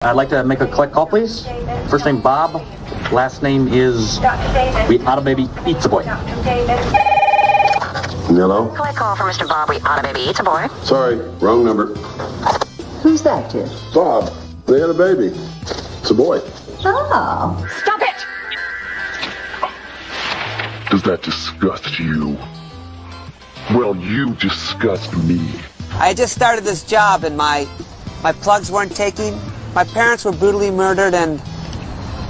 I'd like to make a collect call, please. First name Bob, last name is We Oughta Baby Eats a Boy. Hello? Collect call for Mr. Bob. We Oughta Baby Eats a Boy. Sorry, wrong number. Who's that, dear? Bob, they had a baby. It's a boy. Oh. Stop it! Does that disgust you? Well, you disgust me. I just started this job and my plugs weren't taking. My parents were brutally murdered and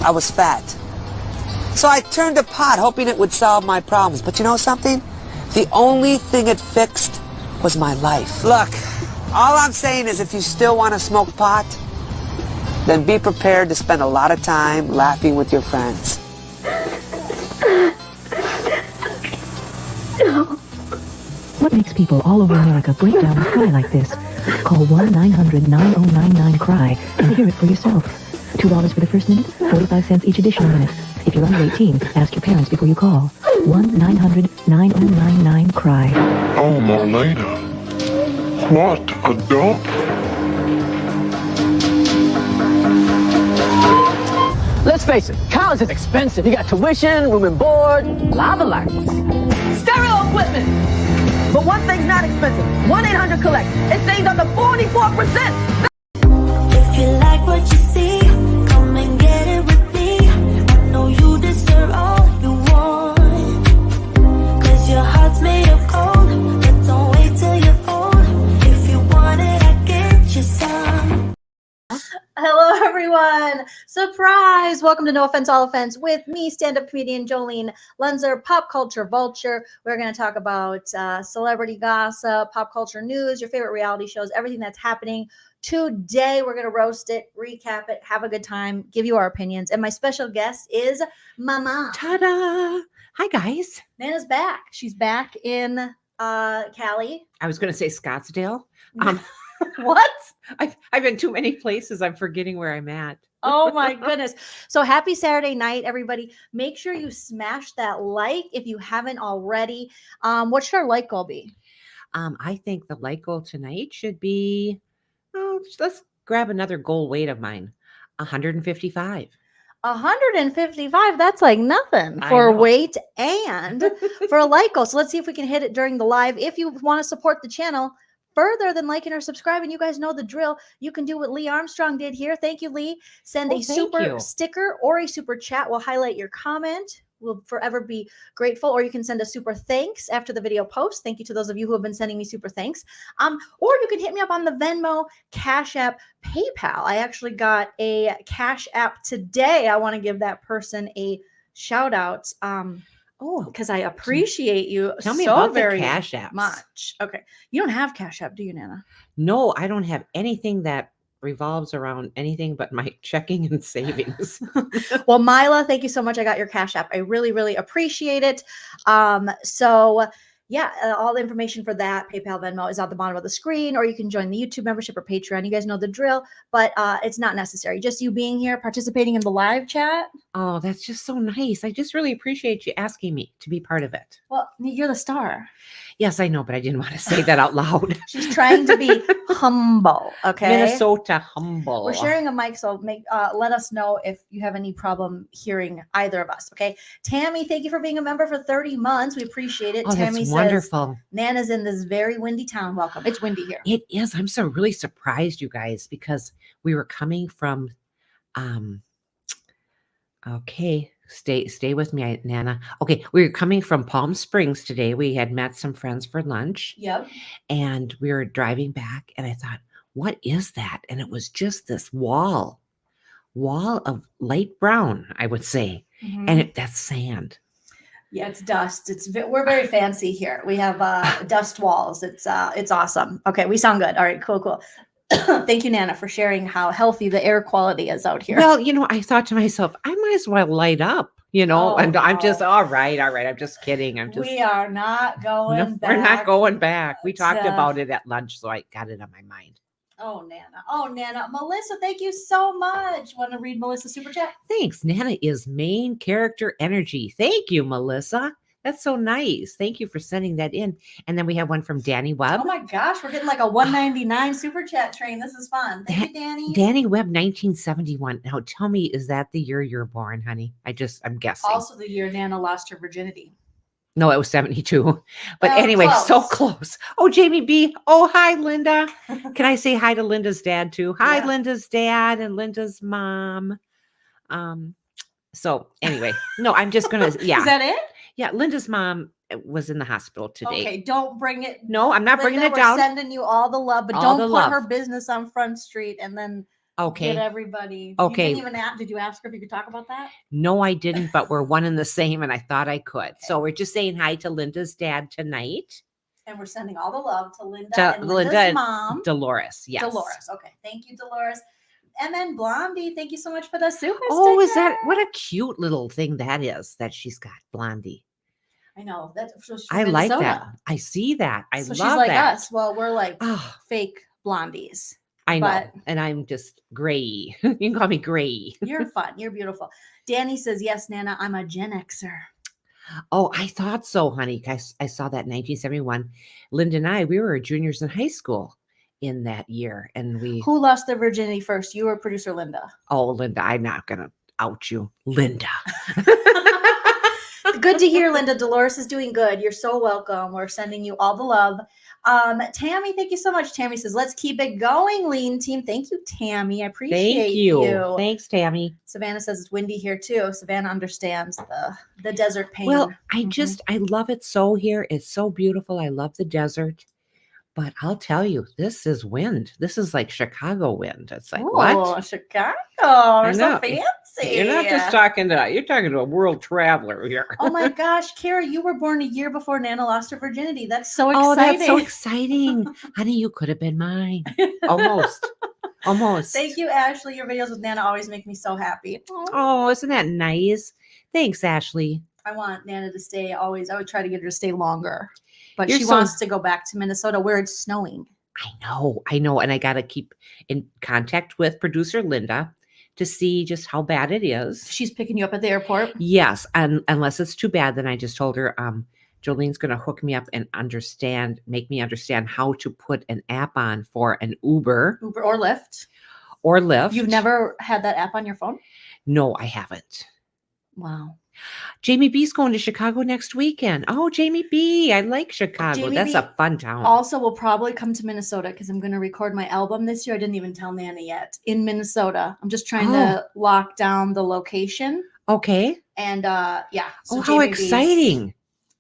I was fat. So I turned to pot hoping it would solve my problems. But you know something? The only thing it fixed was my life. Look, all I'm saying is if you still want to smoke pot, then be prepared to spend a lot of time laughing with your friends. What makes people all over America break down and cry like this? Call 1-900-9099-CRY and hear it for yourself. $2 for the first minute, 45 cents each additional minute. If you're under 18, ask your parents before you call. 1-900-9099-CRY. Oh, Marlena. What a dump. Let's face it, college is expensive. You got tuition, room and board, lava lights, stereo equipment. But one thing's not expensive. 1-800-COLLECT. It saves up to 44%. If you like what you see, come and get it with me. I know you deserve all you want. 'Cause your heart's made of gold. But don't wait till you're old. If you want it, I get you some. Hello, everyone. Surprise. Welcome to No Offense, All Offense with me, stand-up comedian Joleen Lunzer, Pop Culture Vulture. We're going to talk about celebrity gossip, pop culture news, your favorite reality shows, everything that's happening today. We're going to roast it, recap it, have a good time, give you our opinions. And my special guest is Mama. Ta-da! Hi, guys. Nana's back. She's back in Cali. I was going to say Scottsdale. What? I've been too many places. I'm forgetting where I'm at. Oh my goodness. So happy Saturday night, everybody. Make sure you smash that like if you haven't already. What should our like goal be? I think the like goal tonight should be, let's grab another goal weight of mine, 155. 155. That's like nothing for weight and for a like goal. So let's see if we can hit it during the live. If you want to support the channel further than liking or subscribing, you guys know the drill. You can do what Lee Armstrong did here. Thank you, Lee. Send a super sticker or a super chat. We'll highlight your comment. We'll forever be grateful. Or you can send a super thanks after the video post. Thank you to those of you who have been sending me super thanks. Or you can hit me up on the Venmo, Cash App, PayPal. I actually got a Cash App today. I want to give that person a shout out. Because I appreciate you Tell me so about very the Cash Apps. much. Okay. You don't have Cash App, do you, Nana? No, I don't have anything that revolves around anything but my checking and savings. Well, Mila, thank you so much. I got your Cash App. I really, really appreciate it. Yeah, all the information for that, PayPal, Venmo, is at the bottom of the screen, or you can join the YouTube membership or Patreon. You guys know the drill, but it's not necessary. Just you being here, participating in the live chat. Oh, that's just so nice. I just really appreciate you asking me to be part of it. Well, you're the star. Yes, I know, but I didn't want to say that out loud. She's trying to be humble, okay? Minnesota humble. We're sharing a mic, so let us know if you have any problem hearing either of us, okay? Tammy, thank you for being a member for 30 months. We appreciate it. Oh, Tammy that's says, wonderful. Nana's in this very windy town. Welcome. It's windy here. It is. I'm so really surprised, you guys, because we were coming from, okay, stay with me, Nana. Okay, we were coming from Palm Springs today. We had met some friends for lunch. Yep. And we were driving back, and I thought, what is that? And it was just this wall of light brown, I would say. Mm-hmm. And that's sand. Yeah, it's dust. We're very fancy here. We have dust walls. It's awesome. Okay, we sound good. All right, cool. Thank you, Nana, for sharing how healthy the air quality is out here. Well, I thought to myself, I might as well light up, I'm just, all right. I'm just kidding. We are not going back. We're not going back. We talked about it at lunch, so I got it on my mind. Oh, Nana. Melissa, thank you so much. Want to read Melissa's super chat? Thanks. Nana is main character energy. Thank you, Melissa. That's so nice. Thank you for sending that in. And then we have one from Danny Webb. Oh my gosh, we're getting like a 199 super chat train. This is fun. Thank you, Danny. Danny Webb, 1971. Now tell me, is that the year you're born, honey? I'm guessing. Also the year Nana lost her virginity. No, it was 72. But Well, anyway, close. so close. Oh, Jamie B. Oh, hi, Linda. Can I say hi to Linda's dad too? Hi, Yeah. Linda's dad and Linda's mom. So anyway, no, I'm just gonna Is that it? Yeah, Linda's mom was in the hospital today. Okay, don't bring it. No, I'm not bringing Linda, it down. We're sending you all the love, but All don't the put love. her business on Front Street and then Okay. get everybody. Okay. You didn't even did you ask her if you could talk about that? No, I didn't, but we're one and the same, and I thought I could. So we're just saying hi to Linda's dad tonight. And we're sending all the love to Linda To and Linda Linda's and mom. Dolores. Yes. Dolores. Okay. Thank you, Dolores. And then Blondie, thank you so much for the super Oh, is sticker. that what a cute little thing that is that she's got, Blondie. I know. That's she's I from like that. Minnesota. I see that. I So love she's like that. us. Well, we're like Oh, fake blondies. I know. but- And I'm just gray. You can call me gray. You're fun. You're beautiful. Danny says, yes, Nana, I'm a Gen Xer. Oh, I thought so, honey. I saw that in 1971. Linda and I, we were juniors in high school in that year. And we, Who lost their virginity first? You or producer Linda? oh, Linda, I'm not going to out you. Linda. Good to hear, Linda. Dolores is doing good. You're so welcome. We're sending you all the love. Tammy, thank you so much. Tammy says, let's keep it going, Lean Team. Thank you, Tammy. I appreciate Thank you. Thanks, Tammy. Savannah says it's windy here too. Savannah understands the desert pain. Well, I Mhm. I love it so here. It's so beautiful. I love the desert. But I'll tell you, this is wind. This is like Chicago wind. It's like, Oh, what? Chicago. We're so know. fancy. You're not just you're talking to a world traveler here. Oh my gosh, Kara, you were born a year before Nana lost her virginity. That's so exciting. Oh, that's so exciting. Honey, you could have been mine. Almost. Almost. Thank you, Ashley. Your videos with Nana always make me so happy. Oh, isn't that nice? Thanks, Ashley. I want Nana to stay always. I would try to get her to stay longer. But You're she so- wants to go back to Minnesota where it's snowing. I know. And I got to keep in contact with producer Linda to see just how bad it is. She's picking you up at the airport. Yes. And unless it's too bad, then I just told her, Jolene's going to hook me up and make me understand how to put an app on for an Uber Uber or Lyft. or Lyft. You've never had that app on your phone? No, I haven't. Wow. Jamie B's going to Chicago next weekend. Oh, Jamie B. I like Chicago. Jamie That's B. a fun town. Also, we'll probably come to Minnesota because I'm going to record my album this year. I didn't even tell Nana yet. In Minnesota. I'm just trying to lock down the location. Okay. And yeah. Oh, how Jamie B's- exciting.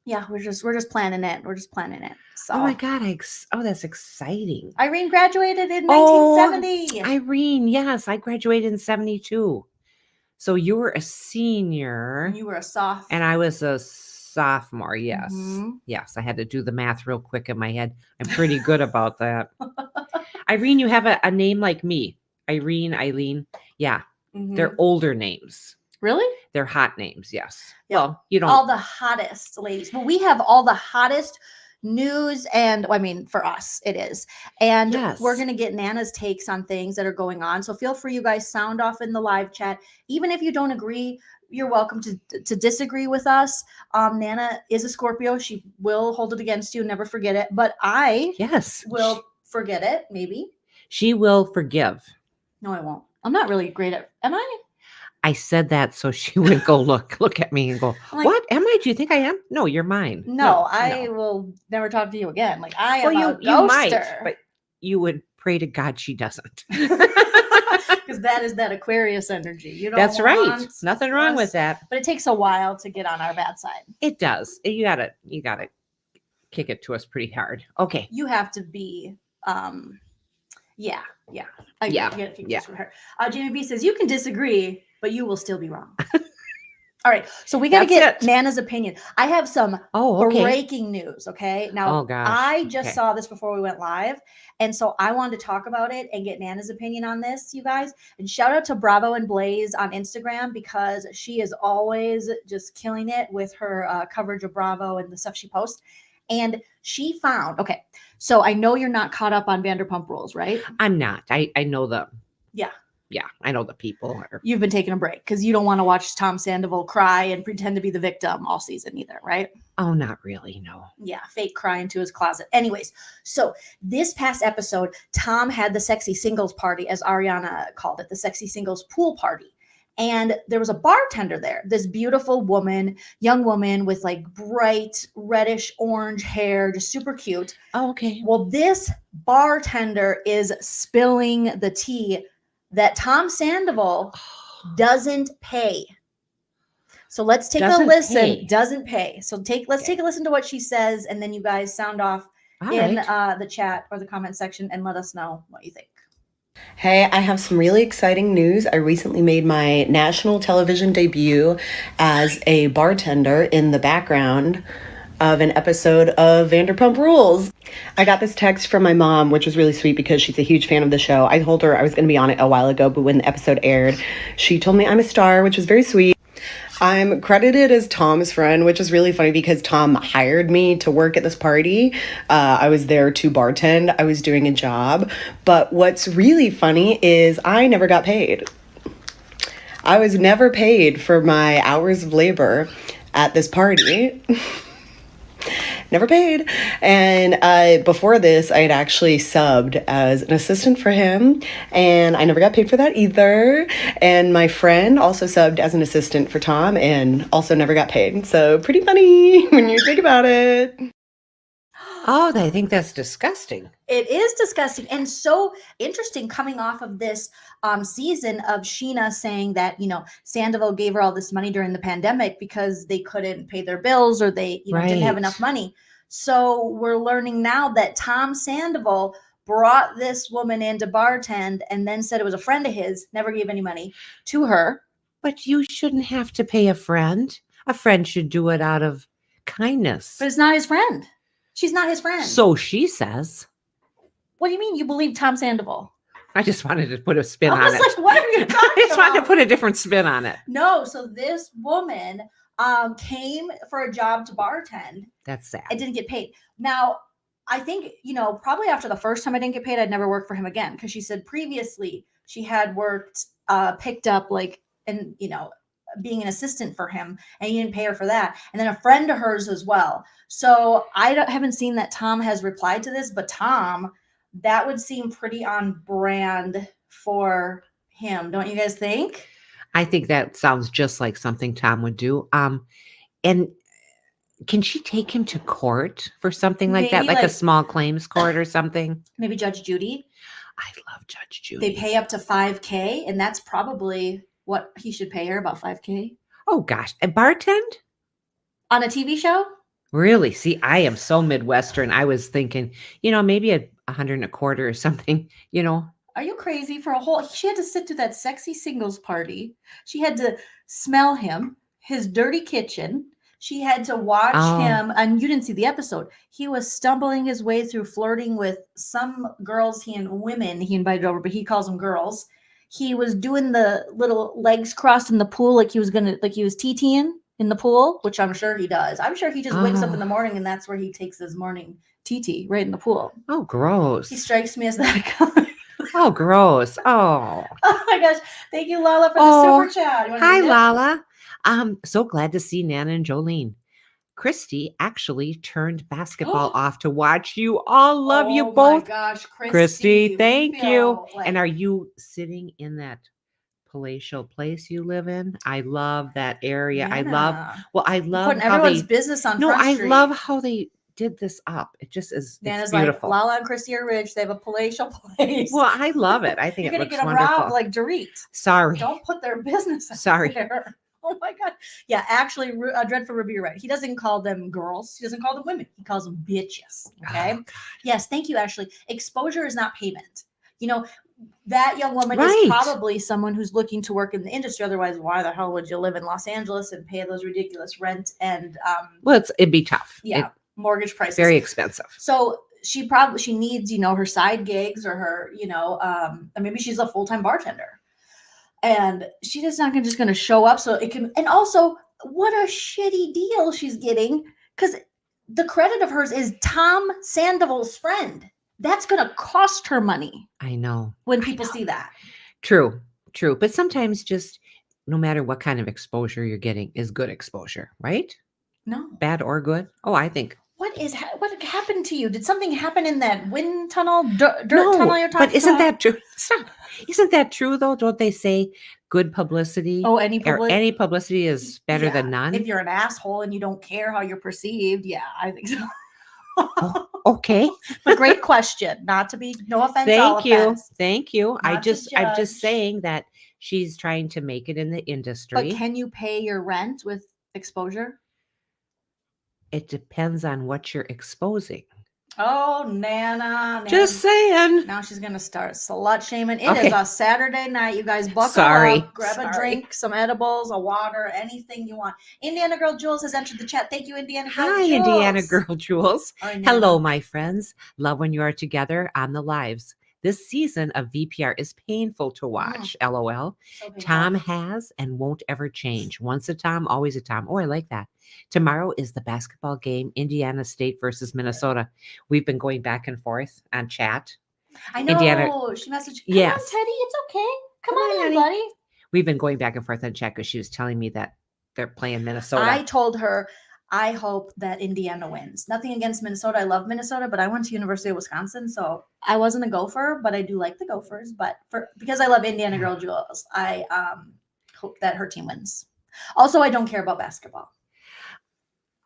Yeah, we're just planning it. We're just planning it. So Oh my God. That's exciting. Irene graduated in Oh, 1970. Irene, yes, I graduated in 72. So you were a senior And you were a soft. and I was a sophomore. Yes. Mhm. Yes. I had to do the math real quick in my head. I'm pretty good about that. Irene, you have a name like me. Irene, Eileen. Yeah. Mhm. They're older names. Really? They're hot names. Yes. Yeah. Well, you don't. All the hottest ladies. Well, we have all the hottest news and I mean for us it is. And Yes. we're going to get Nana's takes on things that are going on. So feel free, you guys, sound off in the live chat. Even if you don't agree, you're welcome to disagree with us. Nana is a Scorpio. She will hold it against you. Never forget it. But I Yes. will forget it. Maybe. She will forgive. No, I won't. I'm not really great at, am I? I said that so she would go look at me and go, I'm like- what? Am I? Do you think I am? No, you're mine. No, I will never talk to you again. Like I am Well, a you might, ghoster. but you would pray to God she doesn't. Because that is that Aquarius energy. You don't That's right. want Nothing wrong us- with that. But it takes a while to get on our bad side. It does. You gotta kick it to us pretty hard. Okay. You have to be yeah. I Yeah, get it yeah. from her. Jamie B says you can disagree, but you will still be wrong. All right. So we gotta That's get it. Nana's opinion. I have some Oh, okay. breaking news. Okay. Now Oh, gosh. I just Okay. saw this before we went live. And so I wanted to talk about it and get Nana's opinion on this, you guys. And shout out to Bravo and Blaze on Instagram because she is always just killing it with her coverage of Bravo and the stuff she posts. And she found, okay, so I know you're not caught up on Vanderpump Rules, right? I'm not. I know them. Yeah. Yeah, I know the people are. You've been taking a break because you don't want to watch Tom Sandoval cry and pretend to be the victim all season either, right? Oh, not really, no. Yeah, fake cry into his closet. Anyways, so this past episode, Tom had the sexy singles party, as Ariana called it, the sexy singles pool party. And there was a bartender there, this beautiful woman, young woman with like bright reddish orange hair, just super cute. Oh, okay. Well, this bartender is spilling the tea that Tom Sandoval doesn't pay. So let's take a listen. Pay. Doesn't pay. So let's take a listen to what she says, and then you guys sound off in the chat or the comment section and let us know what you think. Hey, I have some really exciting news. I recently made my national television debut as a bartender in the background of an episode of Vanderpumprules. I got this text from my mom, which was really sweet because she's a huge fan of the show. I told her I was going to be on it a while ago, but when the episode aired, she told me I'm a star, which was very sweet. I'm credited as Tom's friend, which is really funny because Tom hired me to work at this party. I was there to bartend. I was doing a job. But what's really funny is I never got paid. I was never paid for my hours of labor at this party. Never paid. And before this, I had actually subbed as an assistant for him, and I never got paid for that either. And my friend also subbed as an assistant for Tom and also never got paid. So pretty funny when you think about it. Oh, I think that's disgusting. It is disgusting and so interesting coming off of this season of Sheena saying that, Sandoval gave her all this money during the pandemic because they couldn't pay their bills or they didn't have enough money. So we're learning now that Tom Sandoval brought this woman in to bartend and then said it was a friend of his, never gave any money to her. But you shouldn't have to pay a friend. A friend should do it out of kindness. But it's not his friend. She's not his friend. So she says. What do you mean you believe Tom Sandoval? I just wanted to put a spin on it. Like, what are you talking I just about? wanted to put a different spin on it. No, so this woman came for a job to bartend. That's sad. I didn't get paid. Now, I think, probably after the first time I didn't get paid, I'd never work for him again. Because she said previously she had worked, picked up being an assistant for him, and he didn't pay her for that. And then a friend of hers as well. So I haven't seen that Tom has replied to this, but Tom, that would seem pretty on brand for him. Don't you guys think? I think that sounds just like something Tom would do. And can she take him to court for something like that? Like a small claims court or something? Maybe Judge Judy. I love Judge Judy. They pay up to $5,000, and that's probably what he should pay her, about $5,000. Oh gosh, a bartend? On a TV show? Really? See, I am so Midwestern. I was thinking, maybe $125 or something, Are you crazy? She had to sit through that sexy singles party. She had to smell him, his dirty kitchen. She had to watch him, and you didn't see the episode. He was stumbling his way through flirting with some girls women he invited over, but he calls them girls. He was doing the little legs crossed in the pool like he was TTing in the pool, which I'm sure he does. I'm sure he just wakes up in the morning and that's where he takes his morning TT, right in the pool. Oh, gross. He strikes me as that guy. Oh, gross. Oh. Oh my gosh. Thank you, Lala, for the super chat. Hi, Lala. So glad to see Nana and Joleen. Christy actually turned basketball off to watch you. All love you both. Oh my gosh, Christy, thank you. And are you sitting in that palatial place you live in? I love that area. Yeah. I love putting everyone's business on Front Street. I love how they did this up. It just is Nana's beautiful. Like, Lala and Christy are rich. They have a palatial place. Well, I love it. I think You're it gonna looks get them wonderful. robbed like Dorit. Sorry. Don't put their business Sorry. there. Oh my God. Yeah, actually, Dreadful Ruby, you're right. He doesn't call them girls. He doesn't call them women. He calls them bitches. Okay. Oh, yes. Thank you, Ashley. Exposure is not payment. That young woman Right. is probably someone who's looking to work in the industry. Otherwise, why the hell would you live in Los Angeles and pay those ridiculous rent and Well, it'd be tough. yeah, mortgage prices. Very expensive. So she needs, her side gigs or her, or maybe she's a full-time bartender. And she's just not just going to show up so it can. And also, what a shitty deal she's getting, because the credit of hers is Tom Sandoval's friend. That's going to cost her money I know. when people see that. True. True. But sometimes just no matter what kind of exposure you're getting is good exposure, right? No. Bad or good? Oh, I think. What happened to you? Did something happen in that wind tunnel, dirt tunnel you're talking about? But isn't that true? Stop. Isn't that true though? Don't they say good publicity? Oh, any publicity is better than none? If you're an asshole and you don't care how you're perceived, yeah, I think so. Oh, okay. But great question. Not to be, no offense. Thank you. Thank you. I'm Not to just judge. saying that she's trying to make it in the industry. But can you pay your rent with exposure? It depends on what you're exposing. Oh, Nana. Just saying. Now she's going to start slut shaming. It Okay. is a Saturday night. You guys buckle Sorry. up. Grab a drink, some edibles, a water, anything you want. Indiana Girl Jules has entered the chat. Thank you, Indiana Girl Hi, Jules. Indiana Girl Jules. All right, Hello, Nana. my friends. Love when you are together on the lives. This season of VPR is painful to watch. LOL. So painful. Tom has and won't ever change. Once a Tom, always a Tom. Oh, I like that. Tomorrow is the basketball game, Indiana State versus Minnesota. We've been going back and forth on chat. I know. Indiana- She messaged. Come Yes. on, Teddy. It's okay. Come Come on, on, in, honey. buddy. We've been going back and forth on chat because she was telling me that they're playing Minnesota. I told her, I hope that Indiana wins. Nothing against Minnesota. I love Minnesota, but I went to University of Wisconsin, so I wasn't a Gopher, but I do like the Gophers. But because I love Indiana Girl Jules, I hope that her team wins. Also, I don't care about basketball.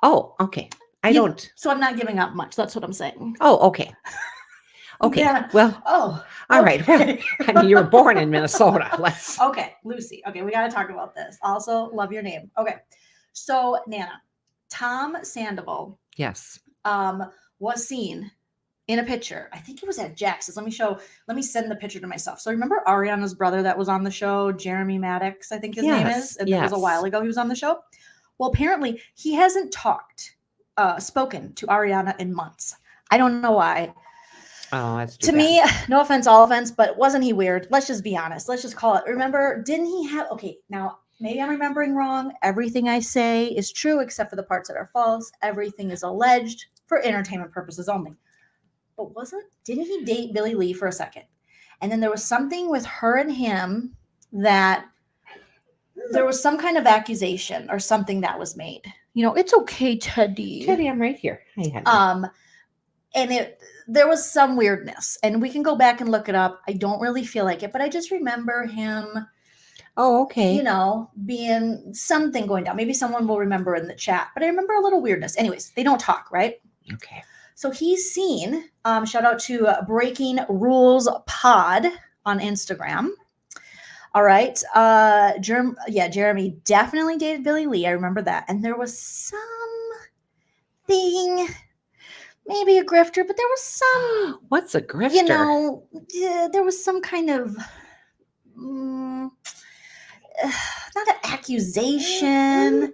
Oh, okay. I don't. So I'm not giving up much. That's what I'm saying. Oh, okay. Okay. Yeah. Well, Oh. all right. Well, I mean, you were born in Minnesota. Let's. Okay, Lucy. Okay, we got to talk about this. Also, love your name. Okay. So, Nana, Tom Sandoval Yes. was seen in a picture. I think it was at Jax's. Let me send the picture to myself. So remember Ariana's brother that was on the show, Jeremy Maddox, I think his name is. And it was a while ago he was on the show. Well, apparently he hasn't spoken to Ariana in months. I don't know why. Oh, that's too To bad. me, no offense, all offense, but wasn't he weird? Let's just be honest. Let's just call it. Remember, didn't he have, okay, now maybe I'm remembering wrong. Everything I say is true except for the parts that are false. Everything is alleged for entertainment purposes only. But didn't he date Billie Lee for a second? And then there was something with her and him that there was some kind of accusation or something that was made. You know, it's okay, Teddy. Teddy, I'm right here. Hi, honey. And there was some weirdness, and we can go back and look it up. I don't really feel like it, but I just remember him. Oh, okay. You know, being something going down. Maybe someone will remember in the chat, but I remember a little weirdness. Anyways, they don't talk, right? Okay. So he's seen, shout out to Breaking Rules Pod on Instagram. All right. Jeremy definitely dated Billie Lee. I remember that. And there was something, maybe a grifter, but there was some. What's a grifter? You know, there was some kind of, not an accusation,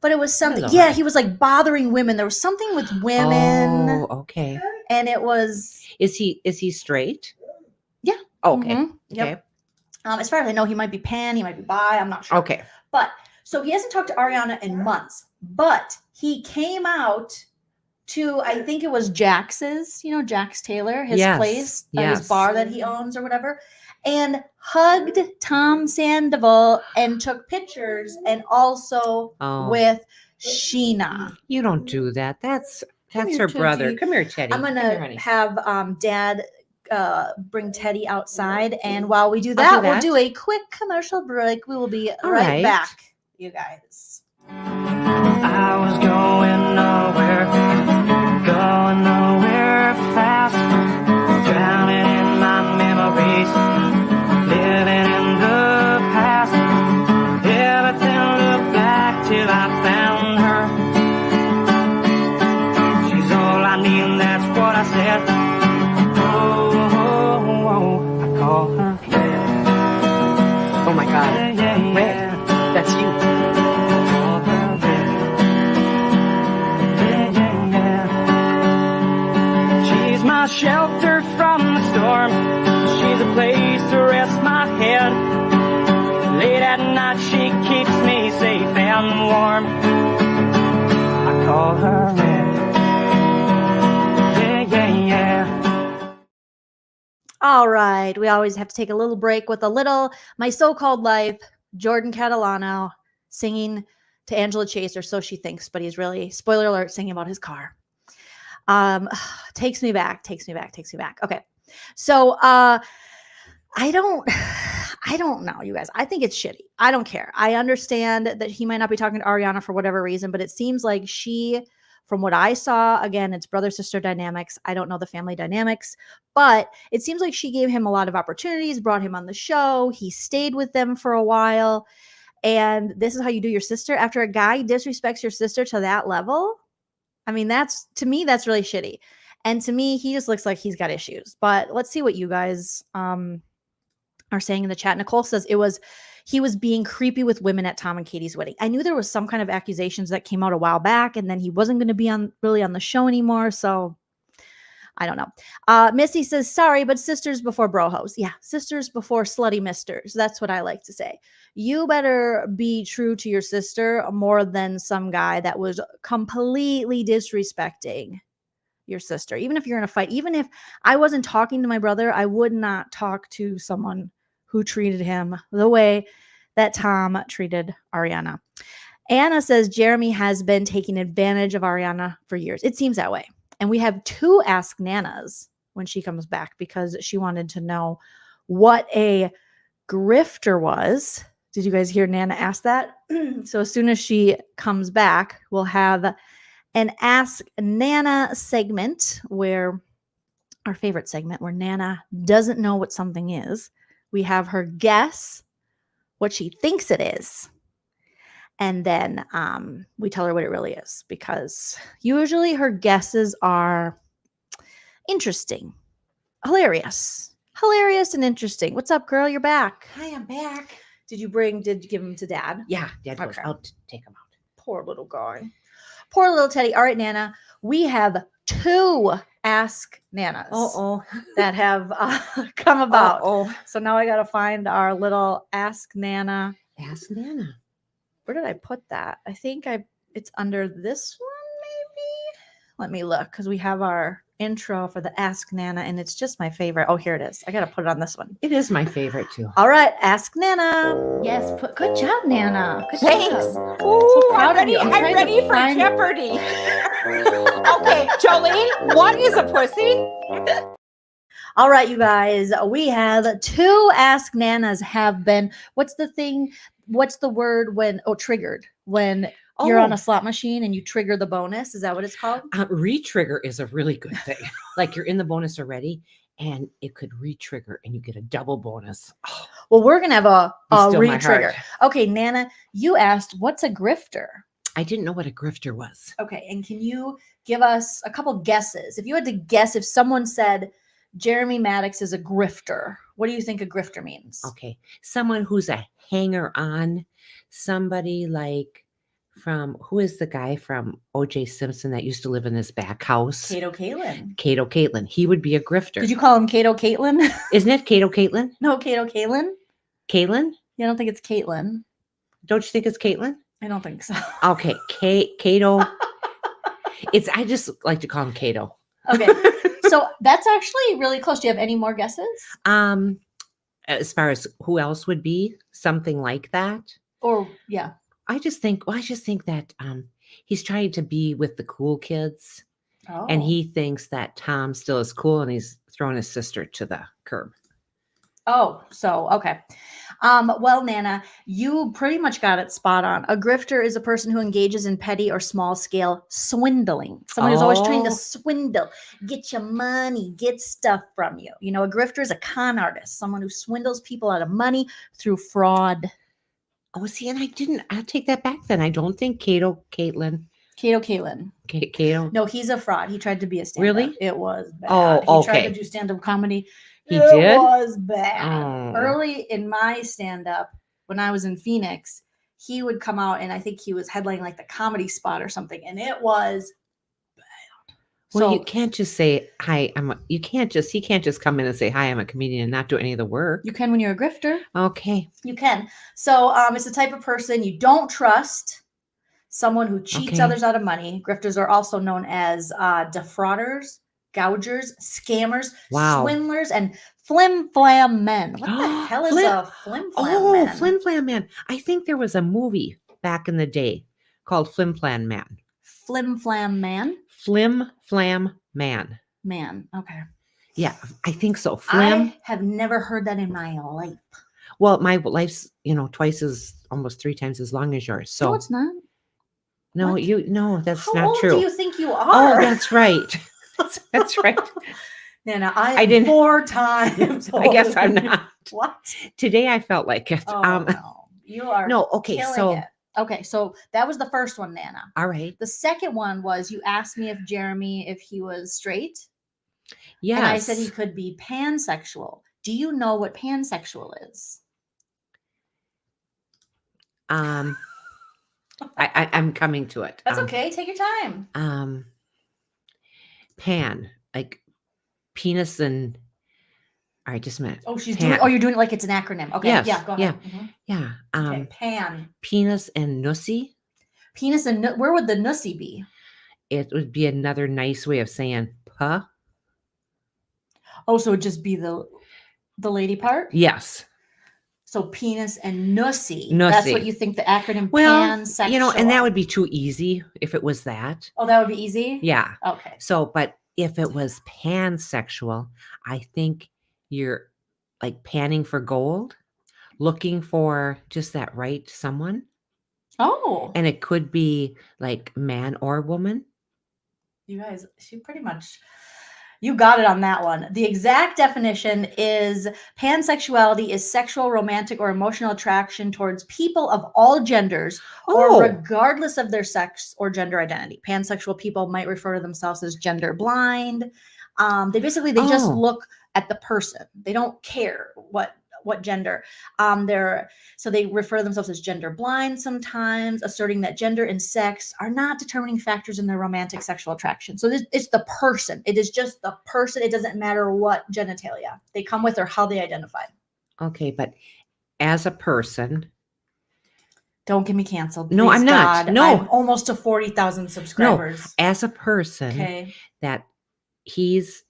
but it was something. Yeah, he was like bothering women. There was something with women. Oh, okay. And it was. Is he straight? Yeah. Oh, okay. Mhm. Yep. Okay. As far as I know, he might be pan, he might be bi. I'm not sure. Okay. But so he hasn't talked to Ariana in months, but he came out to, I think it was Jax's, you know, Jax Taylor, his place, his bar that he owns or whatever, and hugged Tom Sandoval and took pictures, and also with Sheena. You don't do that. That's Come her here, brother. Teddy. Come here, Teddy. I'm Come here, gonna honey. have Dad bring Teddy outside, and while we do I'll that, do we'll that. do a quick commercial break. We will be All right right. back, you guys. I was going nowhere fast, drowning in my memories, living in the past. Everything looked black till I found her. She's all I need, that's what I said. Oh, I call her Red. Oh my God. Red. That's you. She's my shelter from the storm. She's a place to rest my head. Late at night she keeps me safe and warm. I call her Red. Yeah, yeah, yeah. All right. We always have to take a little break with a little My So-Called Life, Jordan Catalano singing to Angela Chase, or so she thinks, but he's really, spoiler alert, singing about his car. Takes me back. Okay. So I don't know, you guys. I think it's shitty. I don't care. I understand that he might not be talking to Ariana for whatever reason, but it seems like she, from what I saw, again, it's brother-sister dynamics. I don't know the family dynamics, but it seems like she gave him a lot of opportunities, brought him on the show. He stayed with them for a while. And this is how you do your sister? After a guy disrespects your sister to that level? I mean, to me, that's really shitty. And to me, he just looks like he's got issues. But let's see what you guys are saying in the chat. Nicole says he was being creepy with women at Tom and Katie's wedding. I knew there was some kind of accusations that came out a while back, and then he wasn't going to be really on the show anymore. So I don't know. Missy says, sorry, but sisters before brohos. Yeah, sisters before slutty misters. That's what I like to say. You better be true to your sister more than some guy that was completely disrespecting your sister. Even if you're in a fight, even if I wasn't talking to my brother, I would not talk to someone who treated him the way that Tom treated Ariana. Anna says Jeremy has been taking advantage of Ariana for years. It seems that way. And we have 2 Ask Nanas when she comes back because she wanted to know what a grifter was. Did you guys hear Nana ask that? So as soon as she comes back, we'll have an Ask Nana segment, where our favorite segment, where Nana doesn't know what something is. We have her guess what she thinks it is. And then we tell her what it really is, because usually her guesses are interesting, hilarious and interesting. What's up, girl? You're back. Hi, I'm back. Did you give them to Dad? Yeah, Dad goes Okay. out to take them out. Poor little guy. Poor little Teddy. All right, Nana. We have 2 Ask Nanas that have come about. So now I got to find our little Ask Nana. Ask Nana. Where did I put that? I think it's under this one, maybe. Let me look, because we have our intro for the Ask Nana, and it's just my favorite. Oh, here it is. I got to put it on this one. It is my favorite too. All right, Ask Nana. Yes, good job, Nana. Good Thanks. job. Ooh, So proud of you. I'm trying to ready for find- Jeopardy. Okay, Jolene, what is a pussy? All right, you guys. We have 2 Ask Nanas have been. What's the word when triggered? When you're on a slot machine and you trigger the bonus. Is that what it's called? Re-trigger is a really good thing. Like you're in the bonus already, and it could re-trigger, and you get a double bonus. Oh, well, we're gonna have a re-trigger. heart. Okay, Nana, you asked what's a grifter. I didn't know what a grifter was. Okay, and can you give us a couple guesses? If you had to guess, if someone said Jeremy Maddox is a grifter, what do you think a grifter means? Okay, someone who's a hanger-on, somebody like who is the guy from O.J. Simpson that used to live in this back house? Kato Caitlin. Kato Caitlin. He would be a grifter. Did you call him Kato Caitlin? Isn't it Kato Caitlin? No, Kato Caitlin. Caitlin? Yeah, I don't think it's Caitlin. Don't you think it's Caitlin? I don't think so. Okay, Kato. I just like to call him Kato. Okay, so that's actually really close. Do you have any more guesses? As far as who else would be something like that? Or yeah. I just think that he's trying to be with the cool kids, and he thinks that Tom still is cool, and he's throwing his sister to the curb. Oh, so okay. Well, Nana, you pretty much got it spot on. A grifter is a person who engages in petty or small scale swindling. Someone who's always trying to swindle, get your money, get stuff from you. You know, a grifter is a con artist, someone who swindles people out of money through fraud. Oh, see, and I'll take that back then. I don't think Kato Caitlin. Kato. No, he's a fraud. He tried to be a stand-up. Really? It was bad. Oh, He tried okay. to do stand-up comedy. He did? It was bad. Oh. Early in my stand-up, when I was in Phoenix, he would come out, and I think he was headlining like the Comedy Spot or something, and it was bad. Well, So you can't just say hi. He can't just come in and say hi, I'm a comedian, and not do any of the work. you can when you're a grifter. Okay. You can. So it's the type of person you don't trust, someone who cheats Okay. others out of money. Grifters are also known as defrauders, gougers, scammers, Wow. swindlers, and Flim Flam Men. What the hell is a Flim Flam Men? Flim Flam Man. I think there was a movie back in the day called Flim Flam Man. Flim Flam Man? Flim Flam Man. Man. Okay. Yeah, I think so. Flim. I have never heard that in my life. Well, my life's, almost 3 times as long as yours. So No, it's not. no, What? that's How not old true. do you think you Oh, are? that's right. That's right. Nana, I I'm didn't- 4 times. I guess I'm older. not. What? Today I felt like it. Oh, no. You are no, okay, killing so it. Okay, so that was the first one, Nana. all right. The second one was you asked me if he was straight. Yes. And I said he could be pansexual. Do you know what pansexual is? I'm coming to it. That's okay. Take your time. Pan, like penis and all right, just a minute. Oh, she's Pan. doing. Oh, you're doing it like it's an acronym. Okay. Yes, Yeah. Go ahead. yeah. Mhm. Yeah. Okay. Pan. Penis and nussy. Penis and where would the nussy be? It would be another nice way of saying puh. Oh, so it'd just be the lady part? Yes. So penis and nussy. Nussy. That's what you think the acronym Well, pansexual. and that would be too easy if it was that. Oh, that would be easy? Yeah. Okay. So, but if it was pansexual, I think you're like panning for gold, looking for just that right someone. Oh. And it could be like man or woman. You guys, you got it on that one. The exact definition is pansexuality is sexual, romantic, or emotional attraction towards people of all genders or regardless of their sex or gender identity. Pansexual people might refer to themselves as gender blind. They just look at the person. They don't care what gender so they refer to themselves as gender blind sometimes, asserting that gender and sex are not determining factors in their romantic sexual attraction. So it's the person. It is just the person. It doesn't matter what genitalia they come with or how they identify. Okay, but as a person, don't get me canceled. No, I'm not. God. No. I'm almost to 40,000 subscribers. No, as a person, Okay. that he's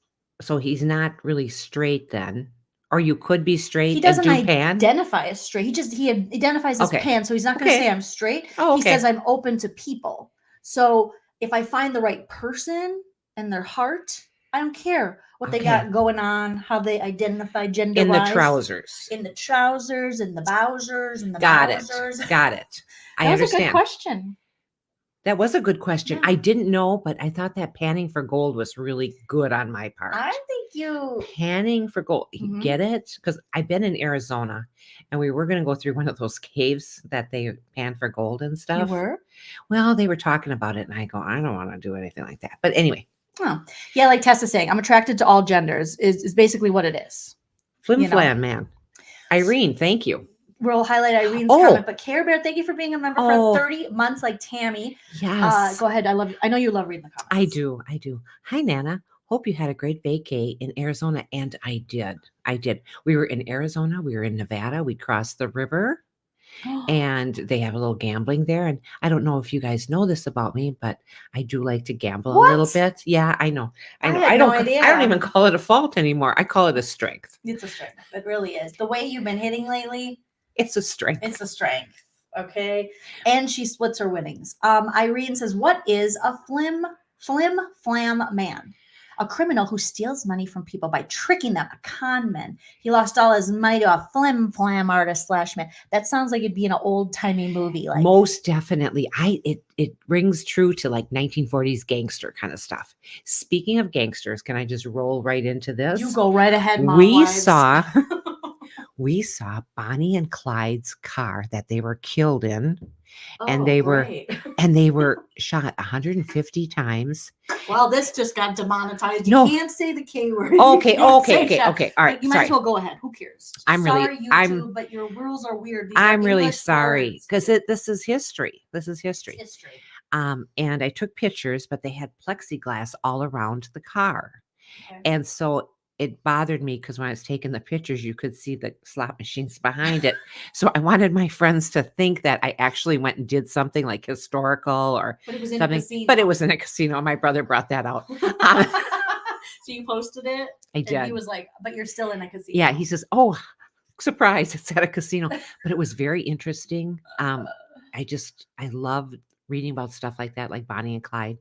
not really straight then. Or you could be straight. He doesn't and do pan. identify as straight. He identifies as pan, so he's not going to say I'm straight. Oh, He okay. says I'm open to people. So if I find the right person and their heart, I don't care what they got going on, how they identify gender in the trousers. in the trousers, in the bowsers, in the Got bowsers. it. Got it. I That was understand. a good question. That was a good question. Yeah. I didn't know, but I thought that panning for gold was really good on my part. I think you Panning for gold. You Mhm. get it? Because I've been in Arizona and we were going to go through one of those caves that they pan for gold and stuff. You were? Well, they were talking about it and I go, I don't want to do anything like that. But anyway. Oh. Yeah, like Tessa's saying, I'm attracted to all genders is basically what it is. Flim You know? flam, man. Irene, thank you. We'll highlight Irene's comment, but Care Bear, thank you for being a member for 30 months like Tammy. Yes. Go ahead. I know you love reading the comments. I do. Hi, Nana. Hope you had a great vacay in Arizona. And I did. We were in Arizona. We were in Nevada. We crossed the river and they have a little gambling there. And I don't know if you guys know this about me, but I do like to gamble a little bit. Yeah, I know. I had no idea. I don't even call it a fault anymore. I call it a strength. It's a strength. It really is. The way you've been hitting lately, it's a strength. It's a strength. Okay. And she splits her winnings. Irene says, what is a flim flam man? A criminal who steals money from people by tricking them, a con man. He lost all his money to a flim flam artist / man. That sounds like it'd be an old timey movie. Like most definitely. It rings true to like 1940s gangster kind of stuff. Speaking of gangsters, can I just roll right into this? You go right ahead, Mom. We saw Bonnie and Clyde's car that they were killed in, and they were shot 150 times. Well, this just got demonetized. You No. can't say the K word. Okay. You can't say shot. All right. You might as well go ahead. Who cares? I'm sorry, YouTube, but your rules are weird. These are I'm really English sorry words. because this is history. And I took pictures, but they had plexiglass all around the car, and so it bothered me because when I was taking the pictures, you could see the slot machines behind it. So I wanted my friends to think that I actually went and did something like historical or But it was in a something. casino. But it was in a casino. My brother brought that out. So you posted it? I And he did. was like, but you're still in a casino. Yeah, he says, "Oh, surprise, it's at a casino." But it was very interesting. I love reading about stuff like that, like Bonnie and Clyde.